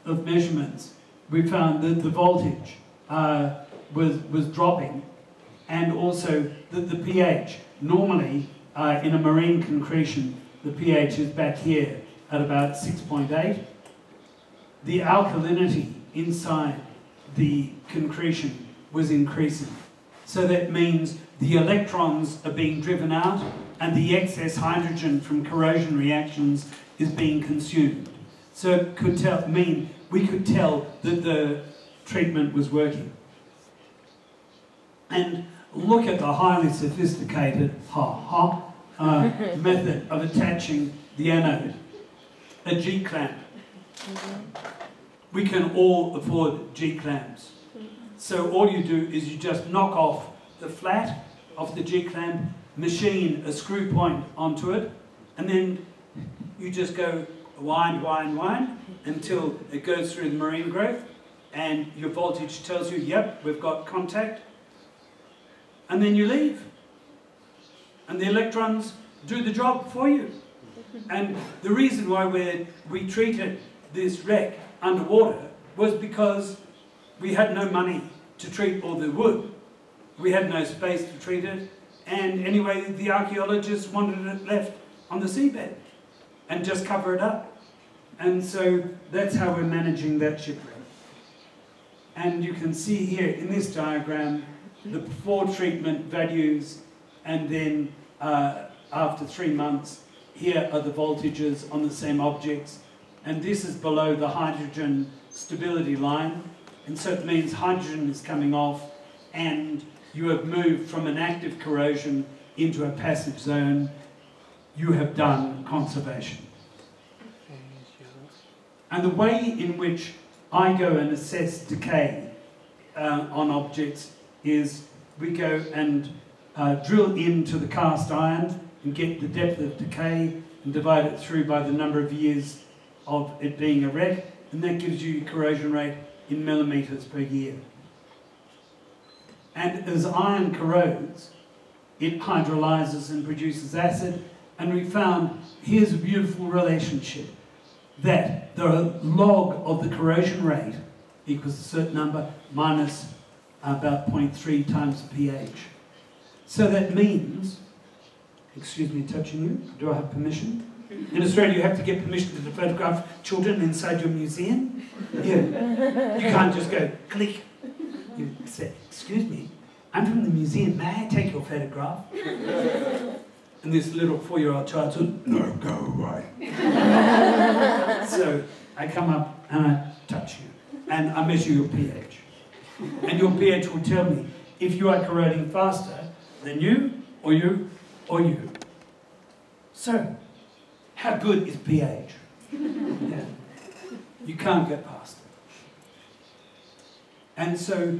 B: of measurements, we found that the voltage was dropping, and also that the pH, normally in a marine concretion, the pH is back here at about 6.8. The alkalinity inside the concretion was increasing. So that means the electrons are being driven out and the excess hydrogen from corrosion reactions is being consumed. So it could we could tell that the treatment was working. And look at the highly sophisticated method of attaching the anode, a G-clamp. We can all afford G-clamps. So all you do is you just knock off the flat of the G-clamp, machine a screw point onto it, and then you just go wind, wind, wind until it goes through the marine growth, and your voltage tells you, yep, we've got contact, and then you leave. And the electrons do the job for you. And the reason why we treated this wreck underwater was because we had no money to treat all the wood. We had no space to treat it. And anyway, the archaeologists wanted it left on the seabed and just cover it up. And so that's how we're managing that shipwreck. And you can see here in this diagram the before treatment values, and then after 3 months, here are the voltages on the same objects. And this is below the hydrogen stability line. And so it means hydrogen is coming off, and you have moved from an active corrosion into a passive zone. You have done conservation. And the way in which I go and assess decay on objects is we go and drill into the cast iron and get the depth of decay and divide it through by the number of years of it being a wreck, and that gives you corrosion rate in millimetres per year. And as iron corrodes, it hydrolyzes and produces acid, and we found, here's a beautiful relationship, that the log of the corrosion rate equals a certain number minus about 0.3 times the pH. So that means, excuse me touching you, do I have permission? In Australia you have to get permission to photograph children inside your museum. Yeah. You can't just go click. You say, excuse me, I'm from the museum, may I take your photograph? And this little 4-year-old child said, no, go away. So I come up and I touch you and I measure your pH. And your pH will tell me if you are corroding faster than you, or you, or you. So, how good is pH? Yeah. You can't get past it. And so,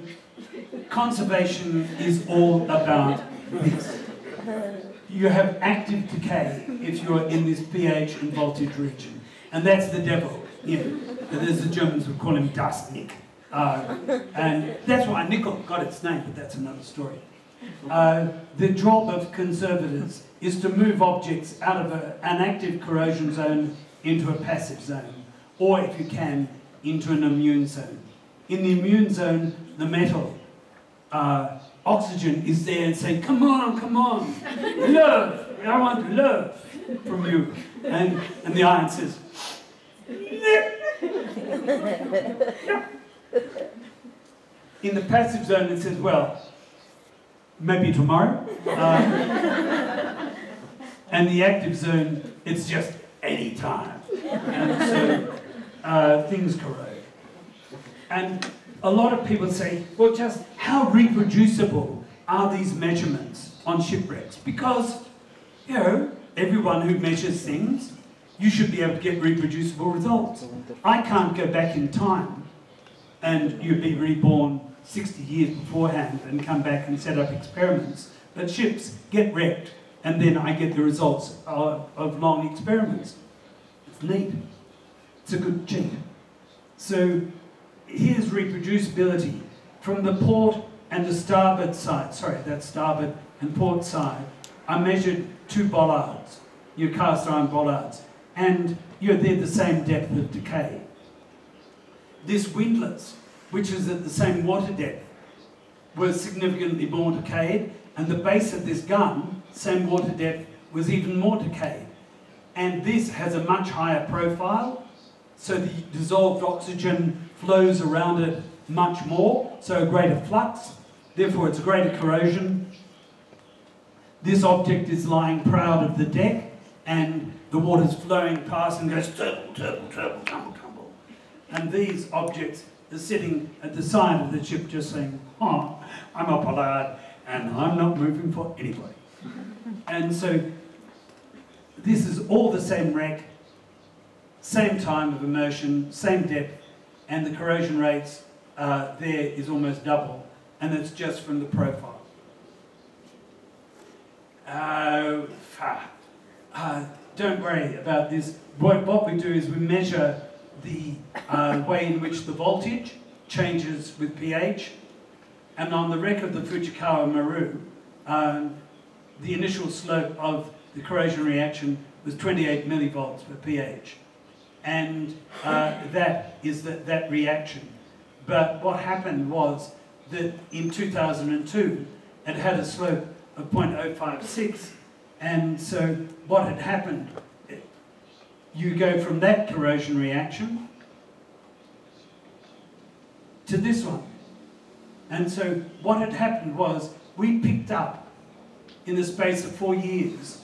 B: conservation is all about this. You have active decay if you're in this pH and voltage region. And that's the devil. Yeah. There's the Germans who call him Das Nick. And that's why nickel got its name, but that's another story. The job of conservators is to move objects out of an active corrosion zone into a passive zone, or if you can, into an immune zone. In the immune zone, the metal, oxygen is there and saying, come on, love, I want love from you. And the iron says, no. In the passive zone it says, well, maybe tomorrow. And the active zone, it's just any time. And so things corrode. And a lot of people say, well, just how reproducible are these measurements on shipwrecks? Because, you know, everyone who measures things, you should be able to get reproducible results. I can't go back in time and you'd be reborn 60 years beforehand and come back and set up experiments. But ships get wrecked, and then I get the results of long experiments. It's neat. It's a good cheat. So here's reproducibility. From the port and the starboard side, sorry, that's starboard and port side, I measured 2 bollards, your cast iron bollards, and they're the same depth of decay. This windlass, which is at the same water depth, was significantly more decayed, and the base of this gun, same water depth, was even more decayed. And this has a much higher profile, so the dissolved oxygen flows around it much more, so a greater flux, therefore it's a greater corrosion. This object is lying proud of the deck, and the water's flowing past and goes tumble, tumble, tumble, tumble, tumble. And these objects is sitting at the side of the ship just saying, oh, I'm a pollard and I'm not moving for anybody. And so this is all the same wreck, same time of immersion, same depth, and the corrosion rates there is almost double, and it's just from the profile. Don't worry about this. What we do is we measure the way in which the voltage changes with pH, and on the wreck of the Fujikawa Maru, the initial slope of the corrosion reaction was 28 millivolts per pH, and that is that reaction. But what happened was that in 2002 it had a slope of 0.056, and so what had happened, you go from that corrosion reaction to this one. And so what had happened was we picked up in the space of 4 years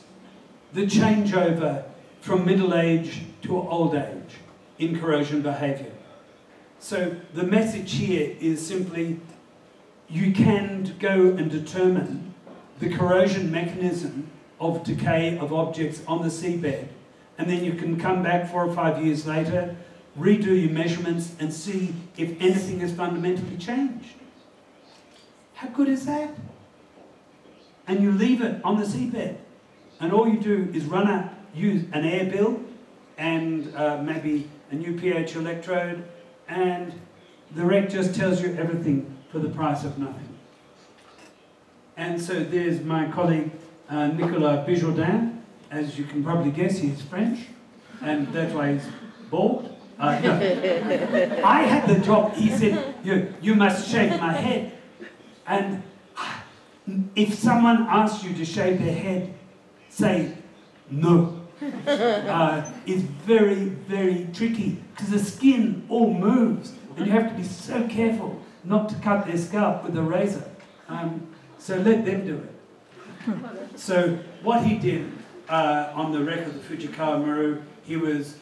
B: the changeover from middle age to old age in corrosion behaviour. So the message here is simply you can go and determine the corrosion mechanism of decay of objects on the seabed, and then you can come back 4 or 5 years later, redo your measurements and see if anything has fundamentally changed. How good is that? And you leave it on the seabed, and all you do is use an air bill and maybe a new pH electrode, and the wreck just tells you everything for the price of nothing. And so there's my colleague Nicolas Bijoudin. As you can probably guess, he's French, and that's why he's bald. No. I had the job. He said, you must shave my head. And if someone asks you to shave their head, say no. It's very, very tricky because the skin all moves, and you have to be so careful not to cut their scalp with a razor. So let them do it. So what he did on the wreck of the Fujikawa Maru, he was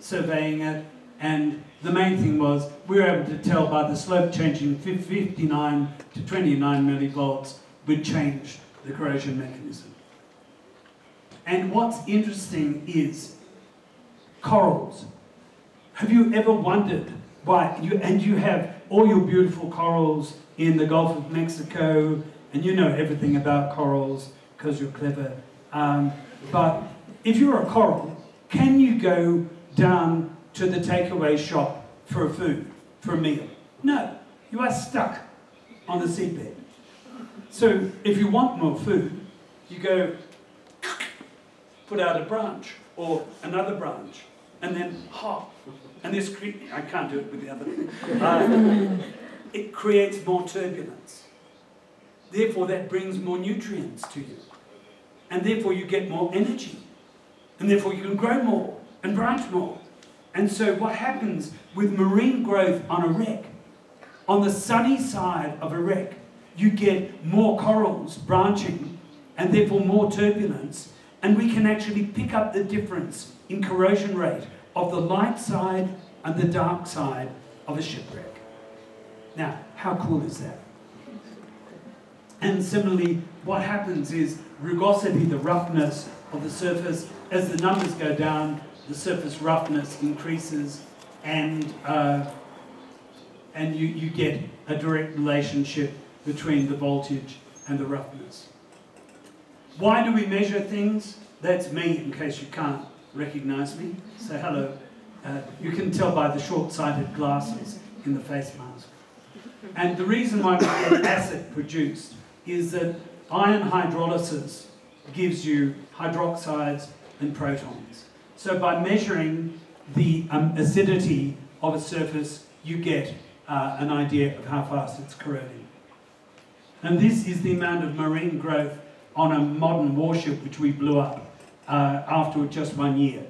B: surveying it, and the main thing was we were able to tell by the slope changing 59 to 29 millivolts would change the corrosion mechanism. And what's interesting is corals. Have you ever wondered why you have all your beautiful corals in the Gulf of Mexico, and you know everything about corals because you're clever. But if you're a coral, can you go down to the takeaway shop for a meal? No, you are stuck on the seabed. So if you want more food, you go put out a branch or another branch, and then hop. And this I can't do it with the other thing. It creates more turbulence. Therefore, that brings more nutrients to you. And therefore, you get more energy. And therefore, you can grow more and branch more. And so what happens with marine growth on a wreck, on the sunny side of a wreck, you get more corals branching and therefore more turbulence. And we can actually pick up the difference in corrosion rate of the light side and the dark side of a shipwreck. Now, how cool is that? And similarly, what happens is rugosity, the roughness of the surface, as the numbers go down, the surface roughness increases, and you get a direct relationship between the voltage and the roughness. Why do we measure things? That's me, in case you can't recognize me. Say hello. You can tell by the short-sighted glasses in the face mask. And the reason why we get acid produced is that ion hydrolysis gives you hydroxides and protons. So by measuring the acidity of a surface, you get an idea of how fast it's corroding. And this is the amount of marine growth on a modern warship which we blew up after just 1 year.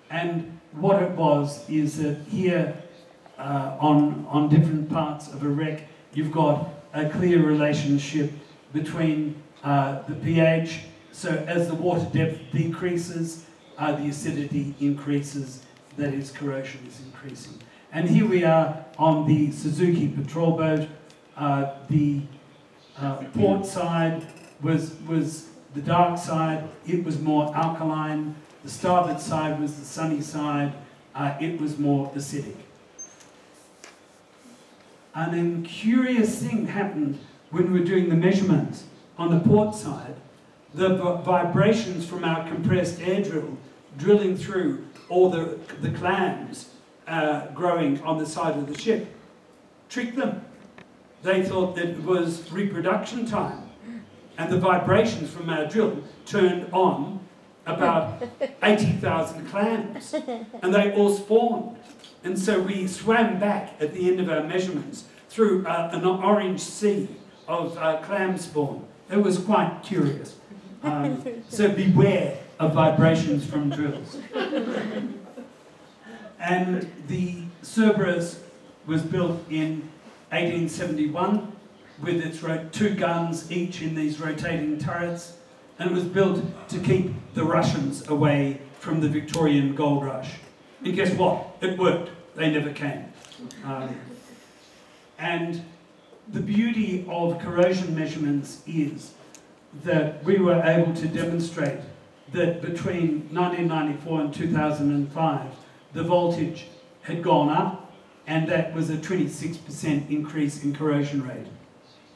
B: And what it was is that here on different parts of a wreck, you've got a clear relationship between the pH. So as the water depth decreases, the acidity increases, that is, corrosion is increasing. And here we are on the Suzuki patrol boat. The port side was the dark side, it was more alkaline. The starboard side was the sunny side, it was more acidic. And then curious thing happened when we were doing the measurements on the port side. The vibrations from our compressed air drill, drilling through all the clams growing on the side of the ship, tricked them. They thought that it was reproduction time. And the vibrations from our drill turned on about 80,000 clams. And they all spawned. And so we swam back at the end of our measurements through an orange sea of clam spawn. It was quite curious. So beware of vibrations from drills. And the Cerberus was built in 1871 with its 2 guns each in these rotating turrets, and it was built to keep the Russians away from the Victorian gold rush. And guess what? It worked. They never came. And the beauty of corrosion measurements is that we were able to demonstrate that between 1994 and 2005, the voltage had gone up, and that was a 26% increase in corrosion rate.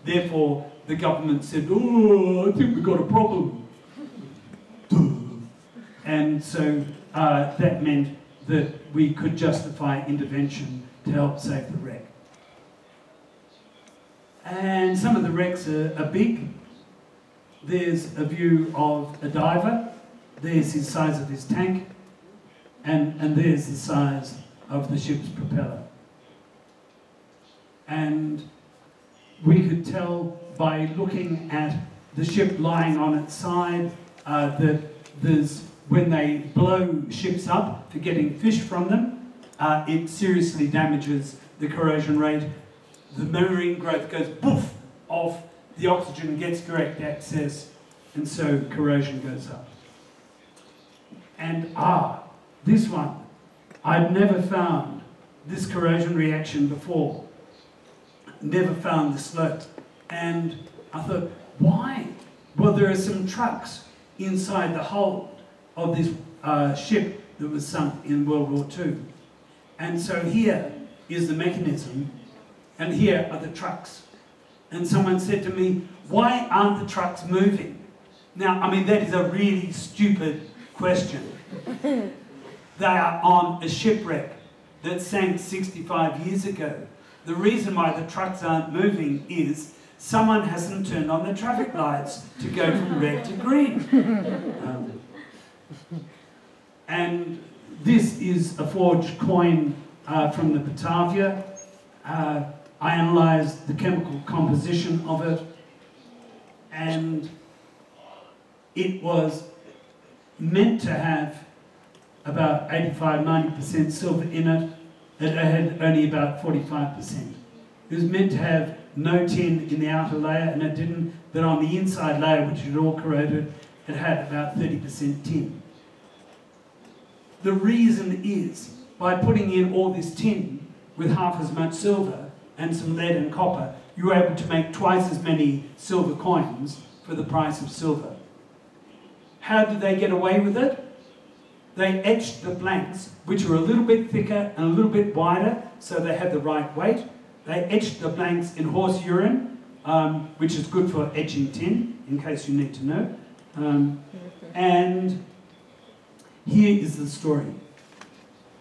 B: Therefore, the government said, "Oh, I think we've got a problem." And so that meant that we could justify intervention to help save the wreck. And some of the wrecks are big. There's a view of a diver. There's the size of his tank. And there's the size of the ship's propeller. And we could tell by looking at the ship lying on its side that when they blow ships up for getting fish from them, it seriously damages the corrosion rate. The marine growth goes poof off, the oxygen gets direct access, and so corrosion goes up. And this one, I'd never found this corrosion reaction before. Never found the slope. And I thought, why? Well, there are some trucks inside the hold of this ship that was sunk in World War II. And so here is the mechanism, and here are the trucks. And someone said to me, why aren't the trucks moving? Now, I mean, that is a really stupid question. They are on a shipwreck that sank 65 years ago. The reason why the trucks aren't moving is someone hasn't turned on the traffic lights to go from red to green. And this is a forged coin from the Batavia. I analysed the chemical composition of it, and it was meant to have about 85-90% silver in it. It had only about 45%. It was meant to have no tin in the outer layer, and it didn't, but on the inside layer, which had all corroded, it had about 30% tin. The reason is, by putting in all this tin with half as much silver and some lead and copper, you were able to make twice as many silver coins for the price of silver. How did they get away with it? They etched the blanks, which were a little bit thicker and a little bit wider, so they had the right weight. They etched the blanks in horse urine, which is good for etching tin, in case you need to know. And here is the story.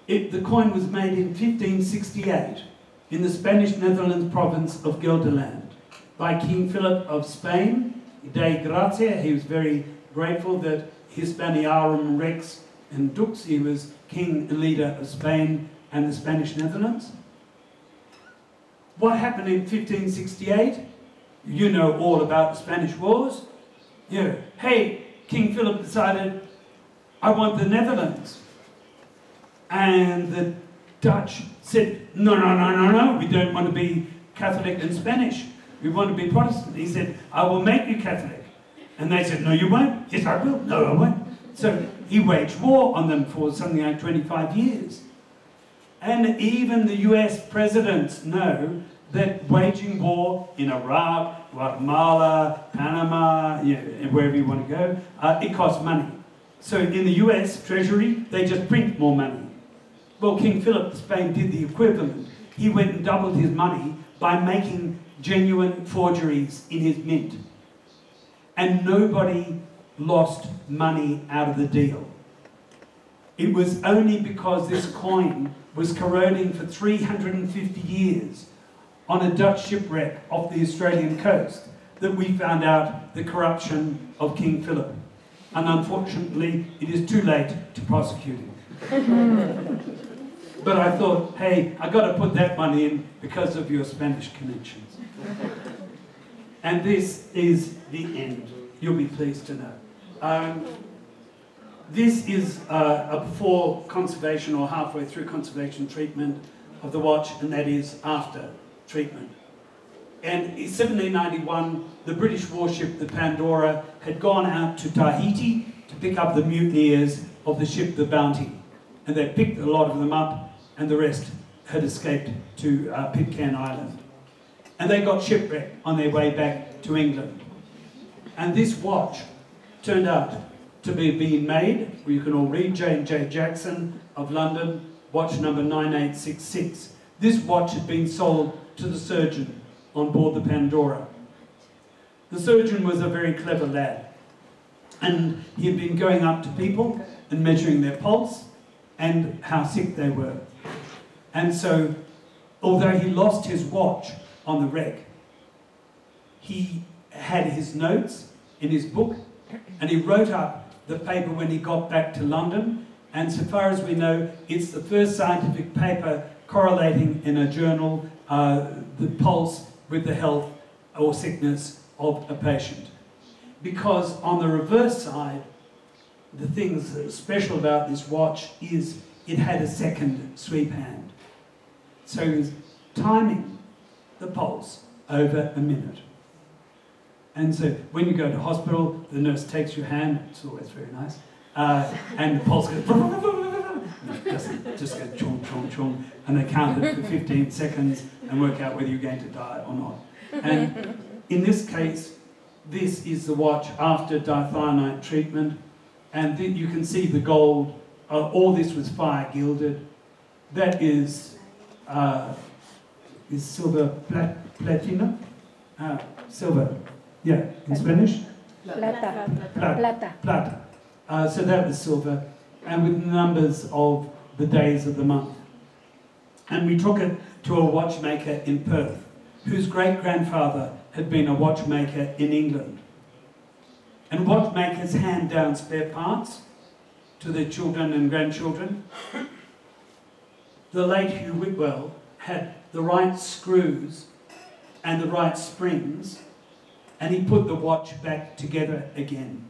B: The coin was made in 1568 in the Spanish Netherlands province of Gelderland by King Philip of Spain, Dei Gratia. He was very grateful that Hispaniarum Rex and Dux, he was king and leader of Spain and the Spanish Netherlands. What happened in 1568? You know all about the Spanish Wars. Hey, King Philip decided, I want the Netherlands. And the Dutch said, no, we don't want to be Catholic and Spanish. We want to be Protestant. He said, I will make you Catholic. And they said, no, you won't. Yes, I will. No, I won't. So he waged war on them for something like 25 years. And even the US presidents know that waging war in Iraq, Guatemala, Panama, wherever you want to go, it costs money. So in the US Treasury, they just print more money. Well, King Philip of Spain did the equivalent. He went and doubled his money by making genuine forgeries in his mint. And nobody lost money out of the deal. It was only because this coin was corroding for 350 years on a Dutch shipwreck off the Australian coast that we found out the corruption of King Philip. And unfortunately, it is too late to prosecute him. But I thought, hey, I've got to put that money in because of your Spanish connections. And this is the end, you'll be pleased to know. This is a before conservation or halfway through conservation treatment of the watch, and that is after treatment. And in 1791, the British warship, the Pandora, had gone out to Tahiti to pick up the mutineers of the ship, the Bounty. And they picked a lot of them up, and the rest had escaped to Pitcairn Island. And they got shipwrecked on their way back to England. And this watch turned out to be being made, you can all read, J&J Jackson of London, watch number 9866. This watch had been sold to the surgeon on board the Pandora. The surgeon was a very clever lad, and he had been going up to people and measuring their pulse and how sick they were. And so, although he lost his watch on the wreck, he had his notes in his book, and he wrote up the paper when he got back to London, and so far as we know, it's the first scientific paper correlating in a journal the pulse with the health or sickness of a patient. Because on the reverse side, the things that are special about this watch is it had a second sweep hand. So he was timing the pulse over a minute. And so when you go to hospital, the nurse takes your hand, it's always very nice, and the pulse goes, just goes chong, chong, chong, and they count it for 15 seconds and work out whether you're going to die or not. And in this case, this is the watch after dithionite treatment, and then you can see the gold, all this was fire gilded. That is silver platina? Silver. Yeah, in Spanish?
C: Plata.
B: Plata. Plata. So that was silver, and with numbers of the days of the month. And we took it to a watchmaker in Perth, whose great-grandfather had been a watchmaker in England. And watchmakers hand down spare parts to their children and grandchildren. The late Hugh Whitwell had the right screws and the right springs, and he put the watch back together again.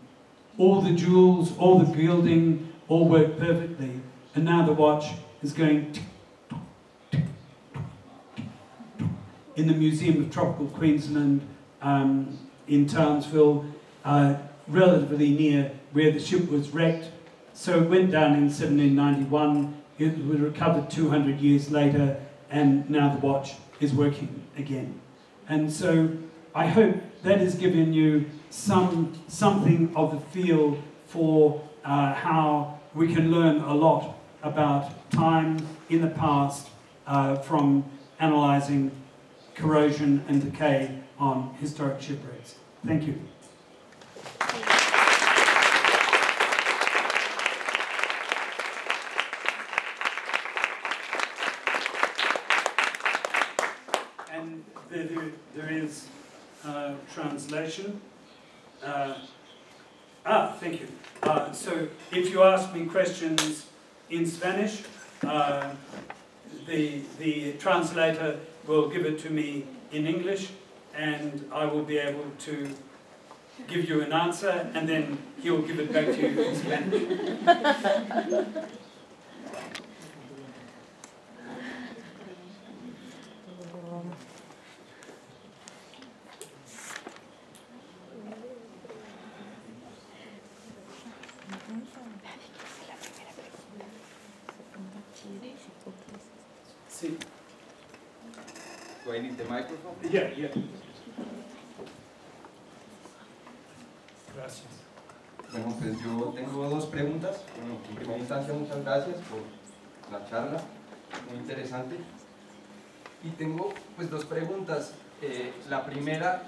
B: All the jewels, all the gilding, all worked perfectly, and now the watch is going in the Museum of Tropical Queensland in Townsville, relatively near where the ship was wrecked. So it went down in 1791, it was recovered 200 years later, and now the watch is working again. And so I hope that has given you something of the feel for how we can learn a lot about time in the past from analysing corrosion and decay on historic shipwrecks. Thank you. And there is translation. Thank you. So if you ask me questions in Spanish, the translator will give it to me in English, and I will be able to give you an answer, and then he'll give it back to you in Spanish. Sí.
C: Do I need the microphone?
B: Yeah, yeah. Gracias.
C: Bueno, pues yo tengo dos preguntas. Bueno, en primera instancia, muchas gracias por la charla, muy interesante. Y tengo pues dos preguntas. La primera,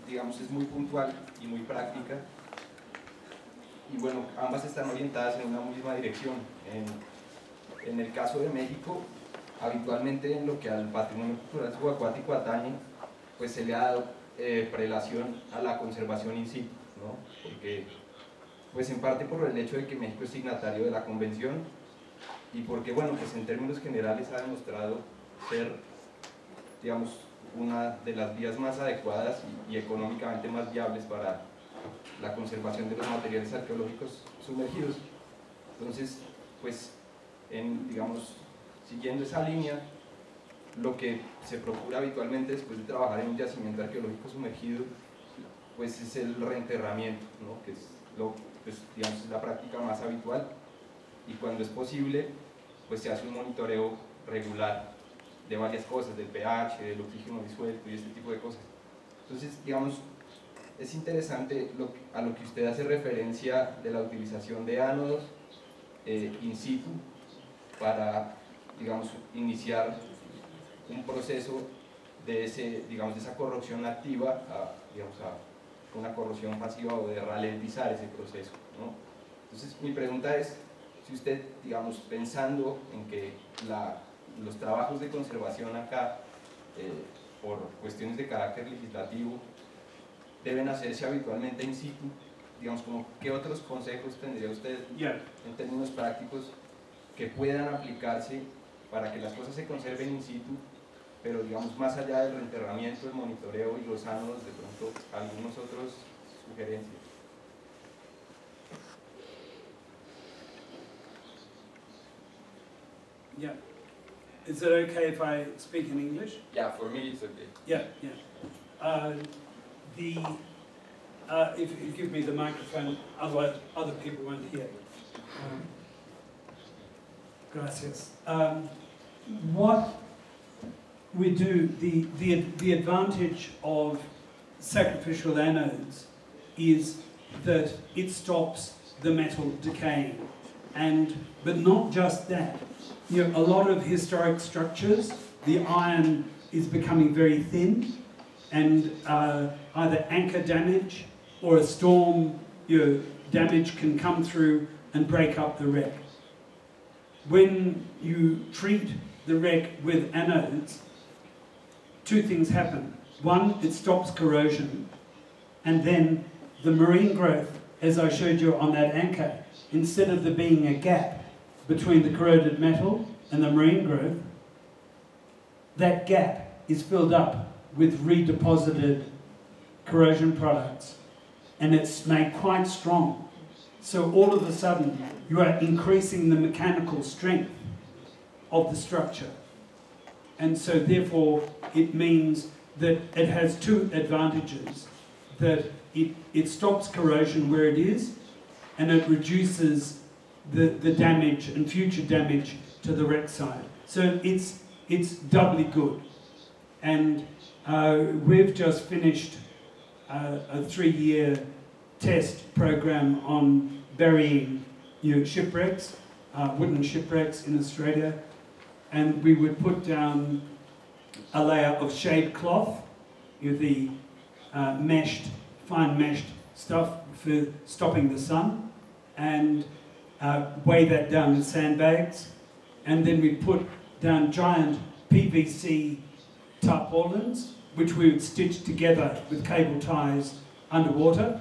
C: digamos, es muy puntual y muy práctica. Y bueno, ambas están orientadas en una misma dirección. En el caso de México, habitualmente en lo que al patrimonio cultural subacuático atañe, pues se le ha dado prelación a la conservación in situ, ¿no? Porque, pues en parte por el hecho de que México es signatario de la convención y porque, bueno, pues en términos generales ha demostrado ser, digamos, una de las vías más adecuadas y económicamente más viables para la conservación de los materiales arqueológicos sumergidos. Entonces, pues, digamos, siguiendo esa línea, lo que se procura habitualmente después de trabajar en un yacimiento arqueológico sumergido, pues es el reenterramiento, ¿no? Que es pues, digamos, es la práctica más habitual, y cuando es posible, pues se hace un monitoreo regular de varias cosas, del pH, del oxígeno disuelto y este tipo de cosas. Entonces, digamos, es interesante a lo que usted hace referencia de la utilización de ánodos in situ para, digamos, iniciar un proceso de esa corrosión activa a una corrosión pasiva o de ralentizar ese proceso, ¿no? Entonces, mi pregunta es, si usted, digamos, pensando en que los trabajos de conservación acá, por cuestiones de carácter legislativo, deben hacerse habitualmente in situ, digamos, como, ¿qué otros consejos tendría usted en términos prácticos que puedan aplicarse para que las cosas se conserven in situ, pero digamos más allá del reenterramiento, el monitoreo y los ánodos, de pronto algunos otros sugerencias?
B: Yeah. Is it okay if I speak in English?
C: Yeah, for me it's okay.
B: Yeah, yeah. If you give me the microphone, otherwise other people won't hear. Gracias. What we do, the advantage of sacrificial anodes is that it stops the metal decaying, but not just that. You know, a lot of historic structures, the iron is becoming very thin, and either anchor damage or a storm, damage can come through and break up the wreck. When you treat the wreck with anodes, two things happen. One, it stops corrosion, and then the marine growth, as I showed you on that anchor, instead of there being a gap between the corroded metal and the marine growth, that gap is filled up with redeposited corrosion products, and it's made quite strong. So all of a sudden, you are increasing the mechanical strength of the structure. And so therefore, it means that it has two advantages: that it stops corrosion where it is, and it reduces the damage and future damage to the wreck side. So it's doubly good. And we've just finished a 3-year test program on burying shipwrecks, wooden shipwrecks in Australia, and we would put down a layer of shade cloth, the fine meshed stuff for stopping the sun, and weigh that down with sandbags, and then we put down giant PVC tarpaulins, which we would stitch together with cable ties underwater,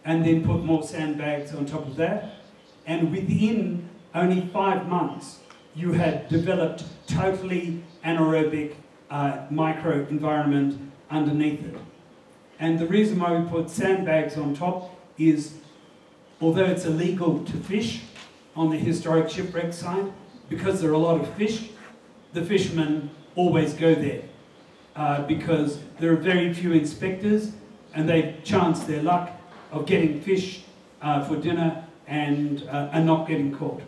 B: and then put more sandbags on top of that. And within only 5 months, you had developed totally anaerobic microenvironment underneath it. And the reason why we put sandbags on top is, although it's illegal to fish on the historic shipwreck site, because there are a lot of fish, the fishermen always go there because there are very few inspectors, and they chance their luck of getting fish for dinner and not getting caught.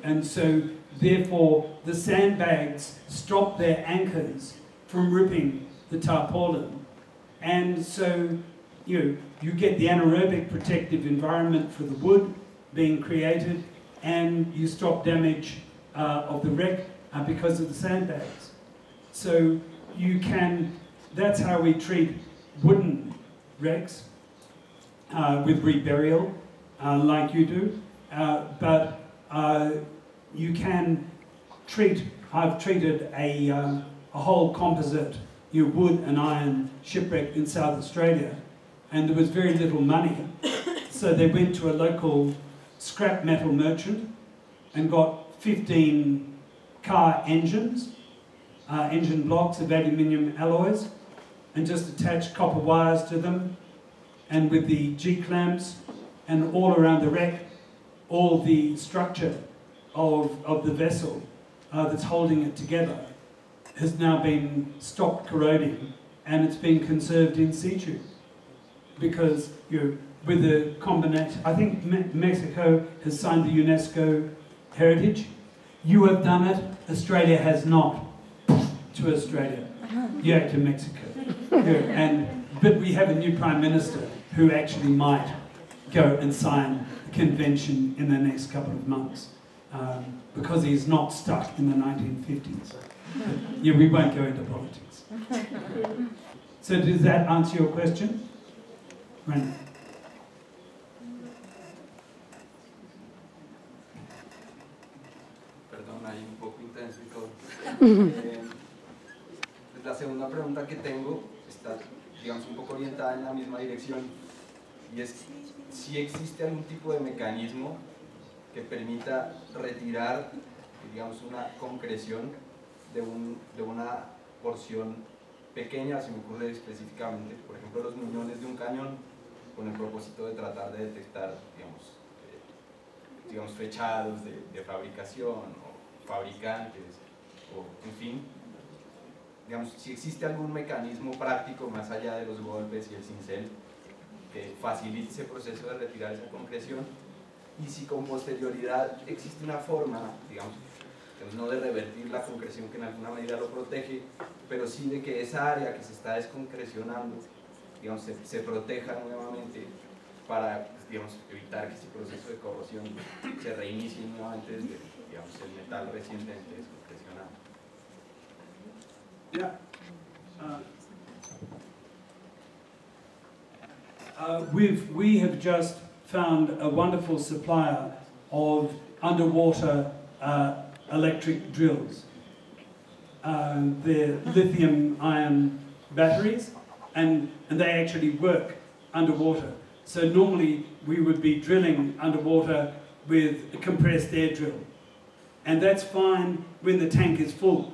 B: And so therefore the sandbags stop their anchors from ripping the tarpaulin. And so, you get the anaerobic protective environment for the wood being created, and you stop damage of the wreck because of the sandbags. So that's how we treat wooden wrecks with reburial, like you do. But you can I've treated a whole composite, wood and iron shipwreck in South Australia, and there was very little money. So they went to a local scrap metal merchant and got 15 car engines, engine blocks of aluminium alloys, and just attached copper wires to them, and with the G-clamps, and all around the wreck, all the structure of the vessel that's holding it together has now been stopped corroding, and it's been conserved in situ. Because with the combination, I think Mexico has signed the UNESCO heritage. You have done it, Australia has not. To Australia, to Mexico. But we have a new Prime Minister who actually might go and sign the convention in the next couple of months, because he's not stuck in the 1950s. But, we won't go into politics. So does that answer your question? Right.
C: Perdón, ahí un poco intenso y todo. La segunda pregunta que tengo está, digamos, un poco orientada en la misma dirección, y es si existe algún tipo de mecanismo que permita retirar, digamos, una concreción de una porción pequeña, se me ocurre específicamente, por ejemplo, los muñones de un cañón, con el propósito de tratar de detectar, digamos fechados de fabricación o fabricantes, o en fin, digamos, si existe algún mecanismo práctico más allá de los golpes y el cincel que facilite ese proceso de retirar esa concreción, y si con posterioridad existe una forma, digamos, no de revertir la concreción que en alguna medida lo protege, pero sí de que esa área que se está desconcrecionando, digamos, se proteja nuevamente para, digamos, evitar que ese proceso de corrosión se reinicie nuevamente desde, digamos, el metal recientemente desconcrecionado.
B: We have just found a wonderful supplier of underwater electric drills. They're lithium-ion batteries, and they actually work underwater. So normally we would be drilling underwater with a compressed air drill, and that's fine when the tank is full.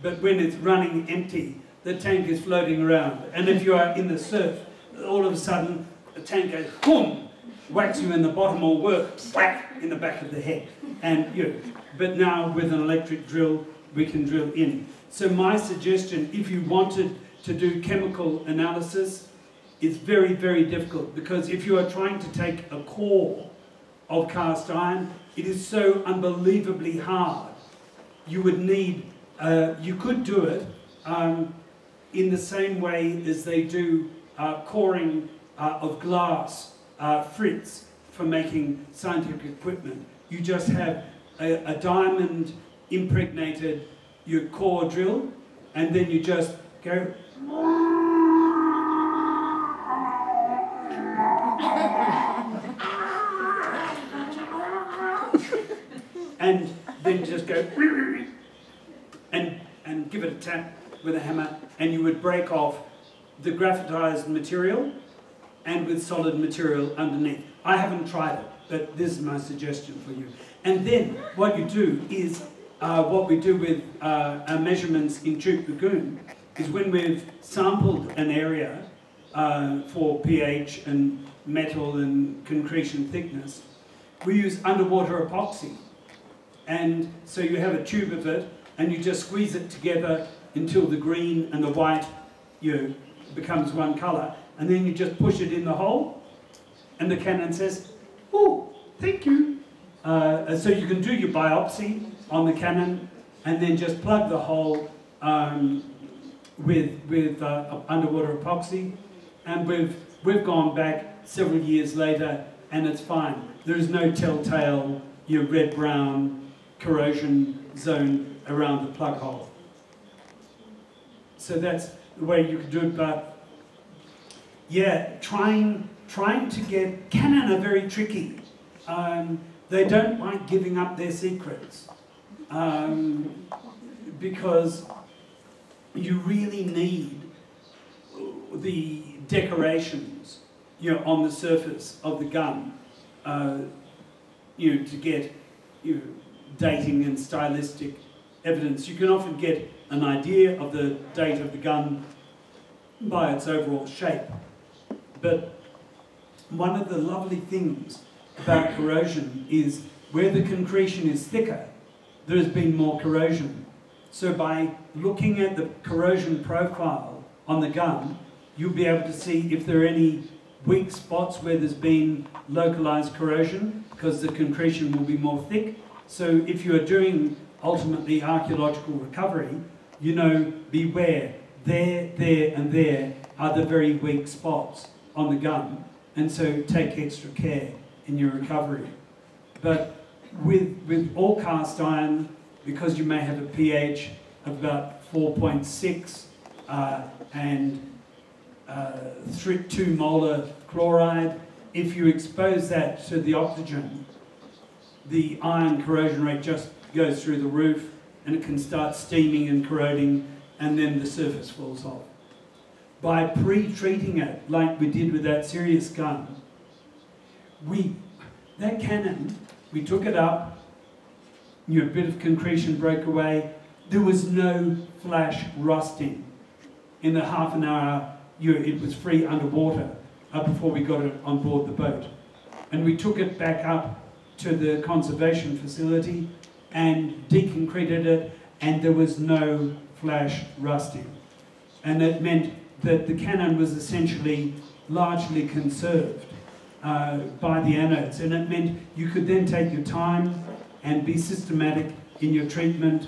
B: But when it's running empty, the tank is floating around. And if you are in the surf, all of a sudden, the tank goes, boom, whacks you in the bottom, or works, whack, in the back of the head. But now with an electric drill, we can drill in. So my suggestion, if you wanted to do chemical analysis, it's very, very difficult, because if you are trying to take a core of cast iron, it is so unbelievably hard. You would need you could do it in the same way as they do coring of glass frits for making scientific equipment. You just have a diamond impregnated your core drill, and then you just go and then just go and give it a tap with a hammer, and you would break off the graphitized material and with solid material underneath. I haven't tried it, but this is my suggestion for you. And then what you do is, what we do with our measurements in Tube Lagoon is, when we've sampled an area for pH and metal and concretion thickness, we use underwater epoxy. And so you have a tube of it, and you just squeeze it together until the green and the white becomes one color, and then you just push it in the hole, and the cannon says, "Oh, thank you." So you can do your biopsy on the cannon and then just plug the hole with underwater epoxy, and we've gone back several years later and it's fine. There is no telltale red-brown corrosion zone around the plug hole. So that's the way you could do it, but yeah, trying to get, Canon are very tricky. They don't like giving up their secrets because you really need the decorations, on the surface of the gun, to get, dating and stylistic evidence. You can often get an idea of the date of the gun by its overall shape. But one of the lovely things about corrosion is where the concretion is thicker, there has been more corrosion. So by looking at the corrosion profile on the gun, you'll be able to see if there are any weak spots where there's been localized corrosion, because the concretion will be more thick. So if you are doing ultimately archaeological recovery, beware, there and there are the very weak spots on the gun, and so take extra care in your recovery. But with all cast iron, because you may have a pH of about 4.6 and 2 molar chloride, if you expose that to the oxygen, the iron corrosion rate just goes through the roof and it can start steaming and corroding, and then the surface falls off. By pre-treating it, like we did with that Sirius gun, that cannon, we took it up, a bit of concretion broke away, there was no flash rusting. In the half an hour, it was free underwater before we got it on board the boat. And we took it back up to the conservation facility and deconcreted it, and there was no flash rusting. And it meant that the cannon was essentially largely conserved by the anodes, and it meant you could then take your time and be systematic in your treatment,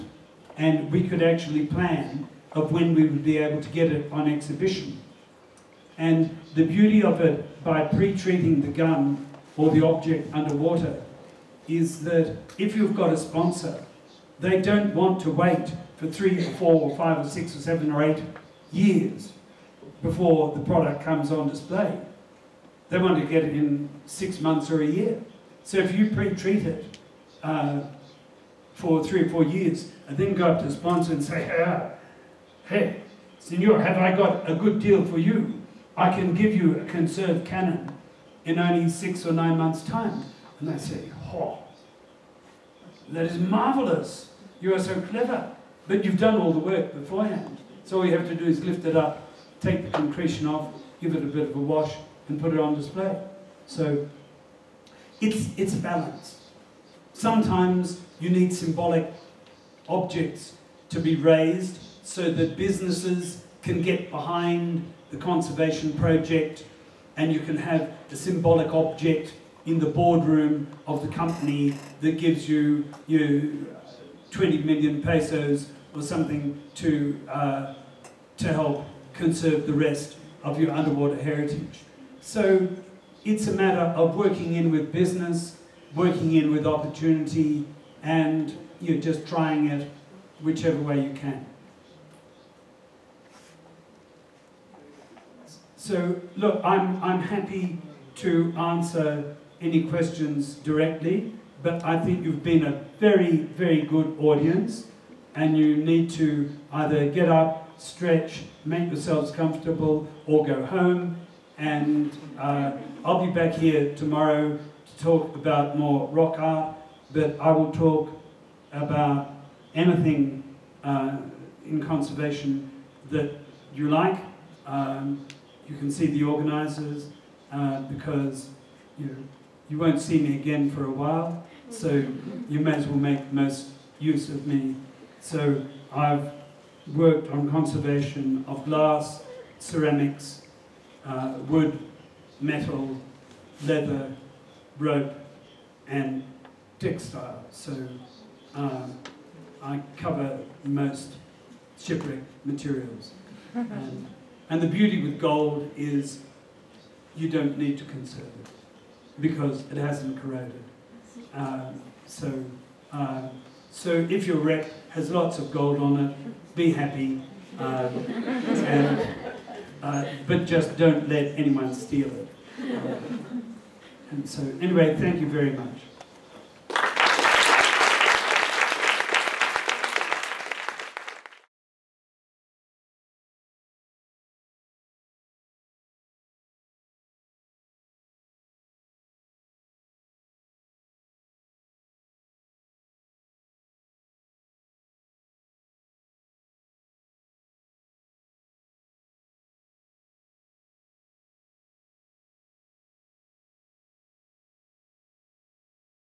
B: and we could actually plan of when we would be able to get it on exhibition. And the beauty of it, by pre-treating the gun or the object underwater, is that if you've got a sponsor, they don't want to wait for 3 or 4 or 5 or 6 or 7 or 8 years before the product comes on display. They want to get it in 6 months or a year. So if you pre-treat it for 3 or 4 years and then go up to the sponsor and say, hey, senor, have I got a good deal for you? I can give you a conserved cannon in only 6 or 9 months' time. And they say, oh, that is marvelous. You are so clever. But you've done all the work beforehand. So all you have to do is lift it up, take the concretion off, give it a bit of a wash, and put it on display. So it's a balance. Sometimes you need symbolic objects to be raised so that businesses can get behind the conservation project, and you can have a symbolic object in the boardroom of the company that gives you 20 million pesos or something to help conserve the rest of your underwater heritage. So it's a matter of working in with business, working in with opportunity, and just trying it whichever way you can. So look, I'm happy to answer any questions directly, but I think you've been a very, very good audience, and you need to either get up, stretch, make yourselves comfortable, or go home. And I'll be back here tomorrow to talk about more rock art, but I will talk about anything in conservation that you like. You can see the organisers because you won't see me again for a while, so you may as well make the most use of me. So I've worked on conservation of glass, ceramics, wood, metal, leather, rope, and textile, so I cover most shipwreck materials. And the beauty with gold is you don't need to conserve it because it hasn't corroded. So if your wreck has lots of gold on it, be happy, but just don't let anyone steal it. And so anyway, thank you very much.